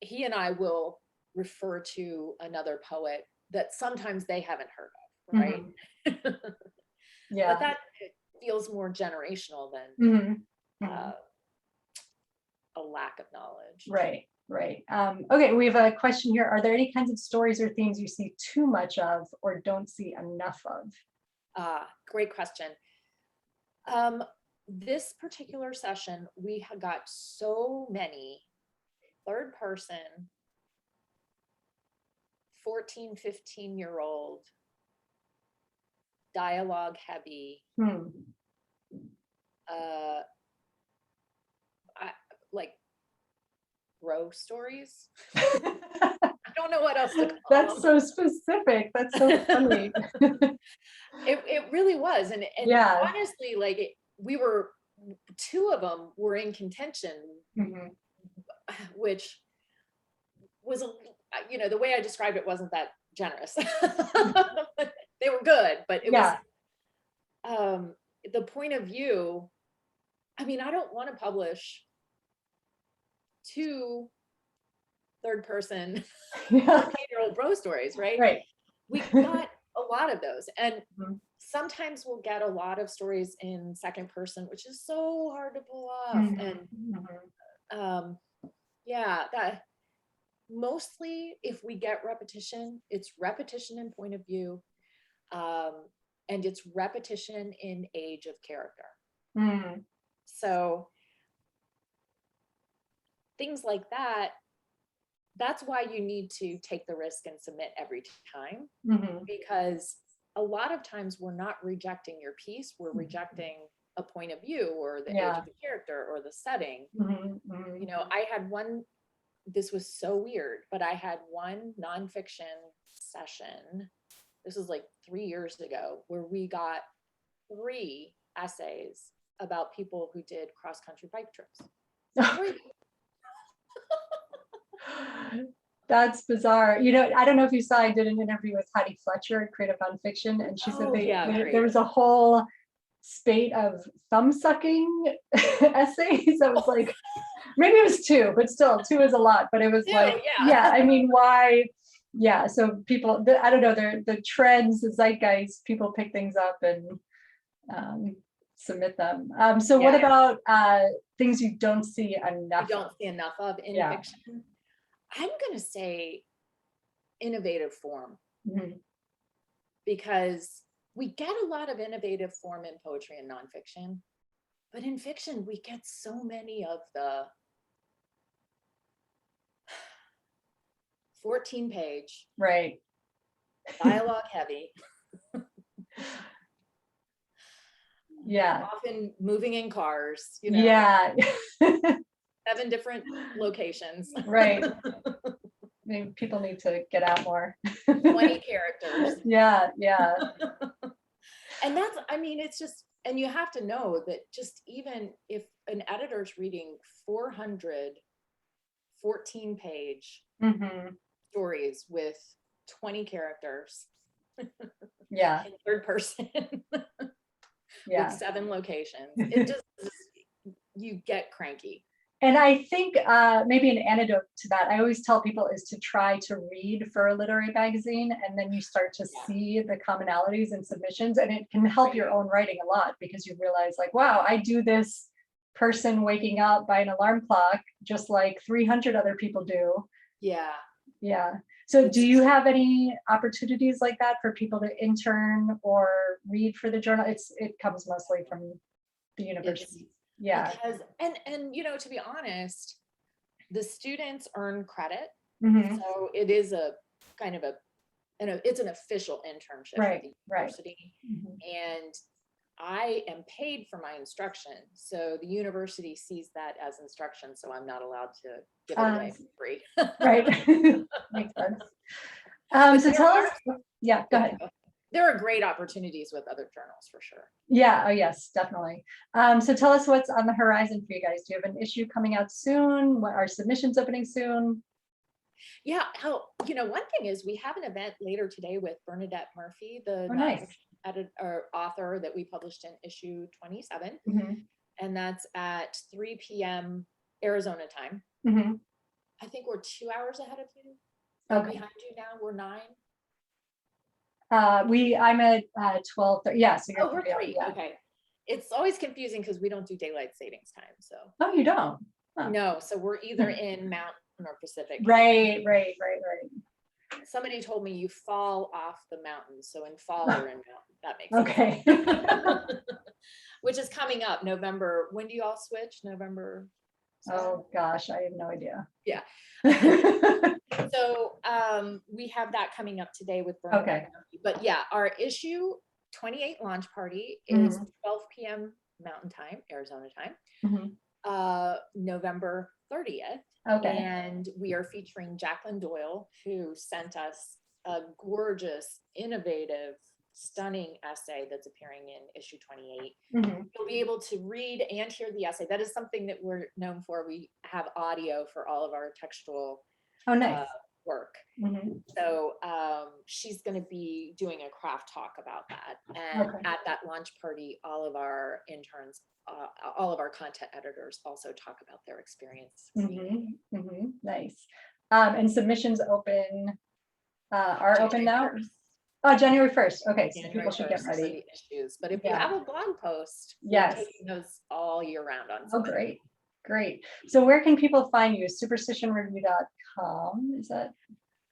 [SPEAKER 2] he and I will refer to another poet that sometimes they haven't heard of, right?
[SPEAKER 1] Mhm.
[SPEAKER 2] But
[SPEAKER 1] Yeah.
[SPEAKER 2] that feels more generational than
[SPEAKER 1] Mhm.
[SPEAKER 2] uh,
[SPEAKER 1] Mhm.
[SPEAKER 2] a lack of knowledge.
[SPEAKER 1] Right. Right. Okay, we have a question here. Are there any kinds of stories or themes you see too much of or don't see enough of?
[SPEAKER 2] Great question. This particular session, we got so many third person, 14, 15-year-old, dialogue heavy,
[SPEAKER 1] Hmm.
[SPEAKER 2] uh, like bro stories. I don't know what else to call
[SPEAKER 1] That's
[SPEAKER 2] them.
[SPEAKER 1] so specific. That's so funny.
[SPEAKER 2] It really was. And
[SPEAKER 1] Yeah.
[SPEAKER 2] honestly, like we were, two of them were in contention,
[SPEAKER 1] Mhm.
[SPEAKER 2] which was, the way I described it wasn't that generous. They were good, but it was
[SPEAKER 1] Yeah.
[SPEAKER 2] the point of view. I mean, I don't want to publish two third person
[SPEAKER 1] Yeah.
[SPEAKER 2] 14-year-old bro stories, right?
[SPEAKER 1] Right.
[SPEAKER 2] We got a lot of those. And
[SPEAKER 1] Mhm.
[SPEAKER 2] sometimes we'll get a lot of stories in second person, which is so hard to pull off.
[SPEAKER 1] Mhm.
[SPEAKER 2] And
[SPEAKER 1] Mhm.
[SPEAKER 2] yeah, that mostly if we get repetition, it's repetition in point of view, and it's repetition in age of character.
[SPEAKER 1] Mhm.
[SPEAKER 2] So things like that, that's why you need to take the risk and submit every time,
[SPEAKER 1] Mhm.
[SPEAKER 2] because a lot of times we're not rejecting your piece, we're rejecting a point of view or the age
[SPEAKER 1] Yeah.
[SPEAKER 2] of the character or the setting.
[SPEAKER 1] Mhm. Mhm.
[SPEAKER 2] I had one, this was so weird, but I had one nonfiction session, this was like 3 years ago, where we got 3 essays about people who did cross-country bike trips. 3.
[SPEAKER 1] That's bizarre. You know, I don't know if you saw, I did an interview with Heidi Fletcher at Creative Nonfiction, and she said
[SPEAKER 2] Oh yeah,
[SPEAKER 1] there
[SPEAKER 2] great.
[SPEAKER 1] was a whole spate of thumb sucking essays. That was like, maybe it was 2, but still 2 is a lot. But it was
[SPEAKER 2] 2,
[SPEAKER 1] like, yeah,
[SPEAKER 2] yeah.
[SPEAKER 1] I mean, why? Yeah, so people, I don't know, the trends, the zeitgeist, people pick things up and submit them. So what
[SPEAKER 2] Yeah,
[SPEAKER 1] about things you don't see
[SPEAKER 2] you
[SPEAKER 1] enough
[SPEAKER 2] don't
[SPEAKER 1] of?
[SPEAKER 2] see enough of in
[SPEAKER 1] Yeah.
[SPEAKER 2] fiction. I'm going to say innovative form,
[SPEAKER 1] Mhm.
[SPEAKER 2] because we get a lot of innovative form in poetry and nonfiction, but in fiction, we get so many of the 14-page,
[SPEAKER 1] Right.
[SPEAKER 2] dialogue heavy,
[SPEAKER 1] Yeah.
[SPEAKER 2] often moving in cars,
[SPEAKER 1] Yeah.
[SPEAKER 2] 7 different locations,
[SPEAKER 1] Right. Maybe people need to get out more.
[SPEAKER 2] 20 characters.
[SPEAKER 1] Yeah, yeah.
[SPEAKER 2] And that's, I mean, it's just, and you have to know that just even if an editor's reading 400 14-page
[SPEAKER 1] Hmm.
[SPEAKER 2] stories with 20 characters
[SPEAKER 1] Yeah,
[SPEAKER 2] in third person with
[SPEAKER 1] yeah.
[SPEAKER 2] 7 locations, it just, you get cranky.
[SPEAKER 1] And I think maybe an antidote to that, I always tell people, is to try to read for a literary magazine, and then you start to see the commonalities and submissions, and it can help your own writing a lot, because you realize like, wow, I do this person waking up by an alarm clock just like 300 other people do.
[SPEAKER 2] Yeah.
[SPEAKER 1] Yeah. So do you have any opportunities like that for people to intern or read for the journal? It comes mostly from the university. Yeah.
[SPEAKER 2] Because, and you know, to be honest, the students earn credit.
[SPEAKER 1] Mhm.
[SPEAKER 2] So it is a kind of it's an official internship at the university. And I am paid for my instruction. So the university sees that as instruction. So I'm not allowed to give it away for free.
[SPEAKER 1] Right. Makes sense. So tell us, yeah, go ahead.
[SPEAKER 2] There are great opportunities with other journals for sure.
[SPEAKER 1] Yeah, oh yes, definitely. So tell us what's on the horizon for you guys. Do you have an issue coming out soon? What are submissions opening soon?
[SPEAKER 2] Yeah, you know, one thing is we have an event later today with Bernadette Murphy, the author that we published in issue 27. And that's at 3 p.m. Arizona time. I think we're 2 hours ahead of you. Okay. Behind you now, we're 9.
[SPEAKER 1] I'm at 12:30. Yeah, so you're
[SPEAKER 2] we're 3. Yeah. Okay. It's always confusing because we don't do daylight savings time. So.
[SPEAKER 1] Oh, you don't?
[SPEAKER 2] Huh. No, so we're either in Mountain or Pacific.
[SPEAKER 1] Right.
[SPEAKER 2] Somebody told me you fall off the mountain, so in fall you're in mountain. That makes sense. Which is coming up November. When do you all switch? November?
[SPEAKER 1] Oh gosh, I have no idea.
[SPEAKER 2] Yeah. So we have that coming up today with Bernadette. Okay. But yeah, our issue 28 launch party is 12 p.m. Mountain Time, Arizona time, November 30th. Okay. And we are featuring Jacqueline Doyle, who sent us a gorgeous, innovative, stunning essay that's appearing in issue 28. You'll be able to read and hear the essay. That is something that we're known for. We have audio for all of our textual work. So she's going to be doing a craft talk about that. And at that launch party, all of our interns, all of our content editors also talk about their experience.
[SPEAKER 1] Nice. And submissions are
[SPEAKER 2] January
[SPEAKER 1] open now?
[SPEAKER 2] 1st.
[SPEAKER 1] Oh, January 1st. Okay, so
[SPEAKER 2] January
[SPEAKER 1] people should get ready.
[SPEAKER 2] Issues. But if you have a blog post,
[SPEAKER 1] we're
[SPEAKER 2] taking those all year round on.
[SPEAKER 1] Oh, great. So where can people find you? Superstitionreview.com, is that?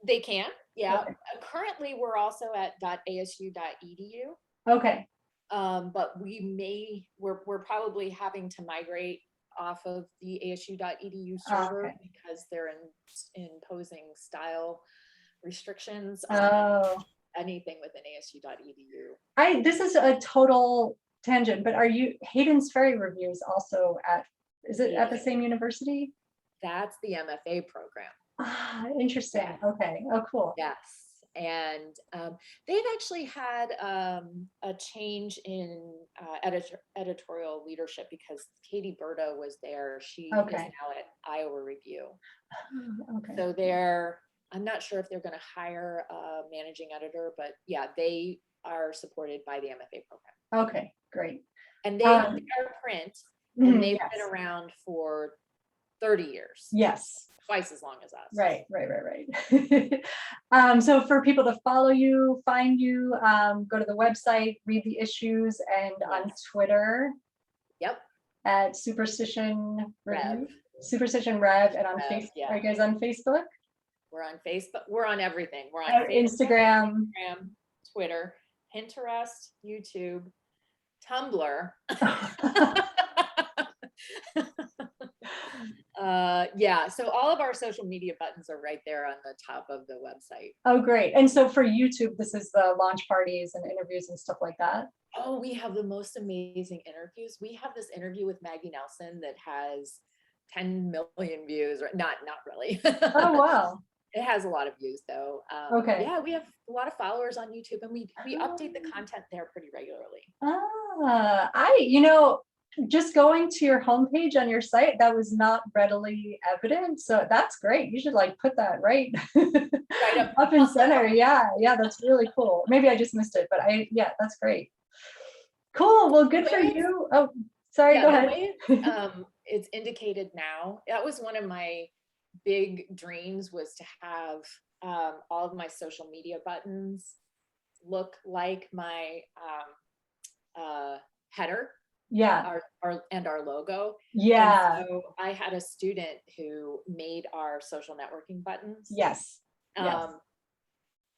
[SPEAKER 2] They can, yeah. Okay. Currently, we're also at .asu.edu.
[SPEAKER 1] Okay.
[SPEAKER 2] But we're probably having to migrate off of the asu.edu server because they're imposing style restrictions on anything within asu.edu.
[SPEAKER 1] This is a total tangent, but Hayden's Ferry Review is also at the same university? That's
[SPEAKER 2] the MFA program.
[SPEAKER 1] Interesting. Okay. Oh, cool.
[SPEAKER 2] Yes. And they've actually had a change in editorial leadership because Katie Berta was there. She is now at Iowa Review. So I'm not sure if they're going to hire a managing editor, but yeah, they are supported by the MFA program.
[SPEAKER 1] Okay, great.
[SPEAKER 2] And they are print, and they've been around for 30 years.
[SPEAKER 1] Yes.
[SPEAKER 2] Twice as long as us.
[SPEAKER 1] Right. So for people to follow you, find you, go to the website, read the issues, and on Twitter.
[SPEAKER 2] Yep.
[SPEAKER 1] At Superstition Rev. Superstition Rev, and on Facebook. Yeah. Are you guys on Facebook?
[SPEAKER 2] We're on Facebook. We're on everything. We're on
[SPEAKER 1] Instagram,
[SPEAKER 2] Twitter, Pinterest, YouTube, Tumblr. So all of our social media buttons are right there on the top of the website.
[SPEAKER 1] Oh, great. And so for YouTube, this is the launch parties and interviews and stuff like that?
[SPEAKER 2] Oh, we have the most amazing interviews. We have this interview with Maggie Nelson that has 10 million views. Not really.
[SPEAKER 1] Oh, wow.
[SPEAKER 2] It has a lot of views though. Yeah, we have a lot of followers on YouTube, and we update the content there pretty regularly.
[SPEAKER 1] Just going to your homepage on your site, that was not readily evident. So that's great. You should put that right up in center. Yeah, that's really cool. Maybe I just missed it, but that's great. Cool. Well, good for you. Oh, sorry, go ahead.
[SPEAKER 2] it's indicated now. That was one of my big dreams, was to have all of my social media buttons look like my header.
[SPEAKER 1] Yeah.
[SPEAKER 2] Our logo.
[SPEAKER 1] Yeah.
[SPEAKER 2] And so I had a student who made our social networking buttons.
[SPEAKER 1] Yes. Yes.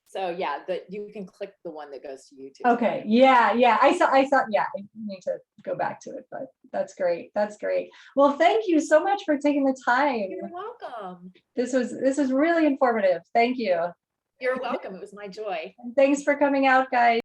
[SPEAKER 2] So yeah, you can click the one that goes to YouTube.
[SPEAKER 1] Okay. Yeah. Yeah. I saw, yeah, I need to go back to it, but that's great. That's great. Well, thank you so much for taking the time.
[SPEAKER 2] You're welcome.
[SPEAKER 1] This was really informative. Thank you.
[SPEAKER 2] You're welcome. It was my joy.
[SPEAKER 1] And thanks for coming out, guys.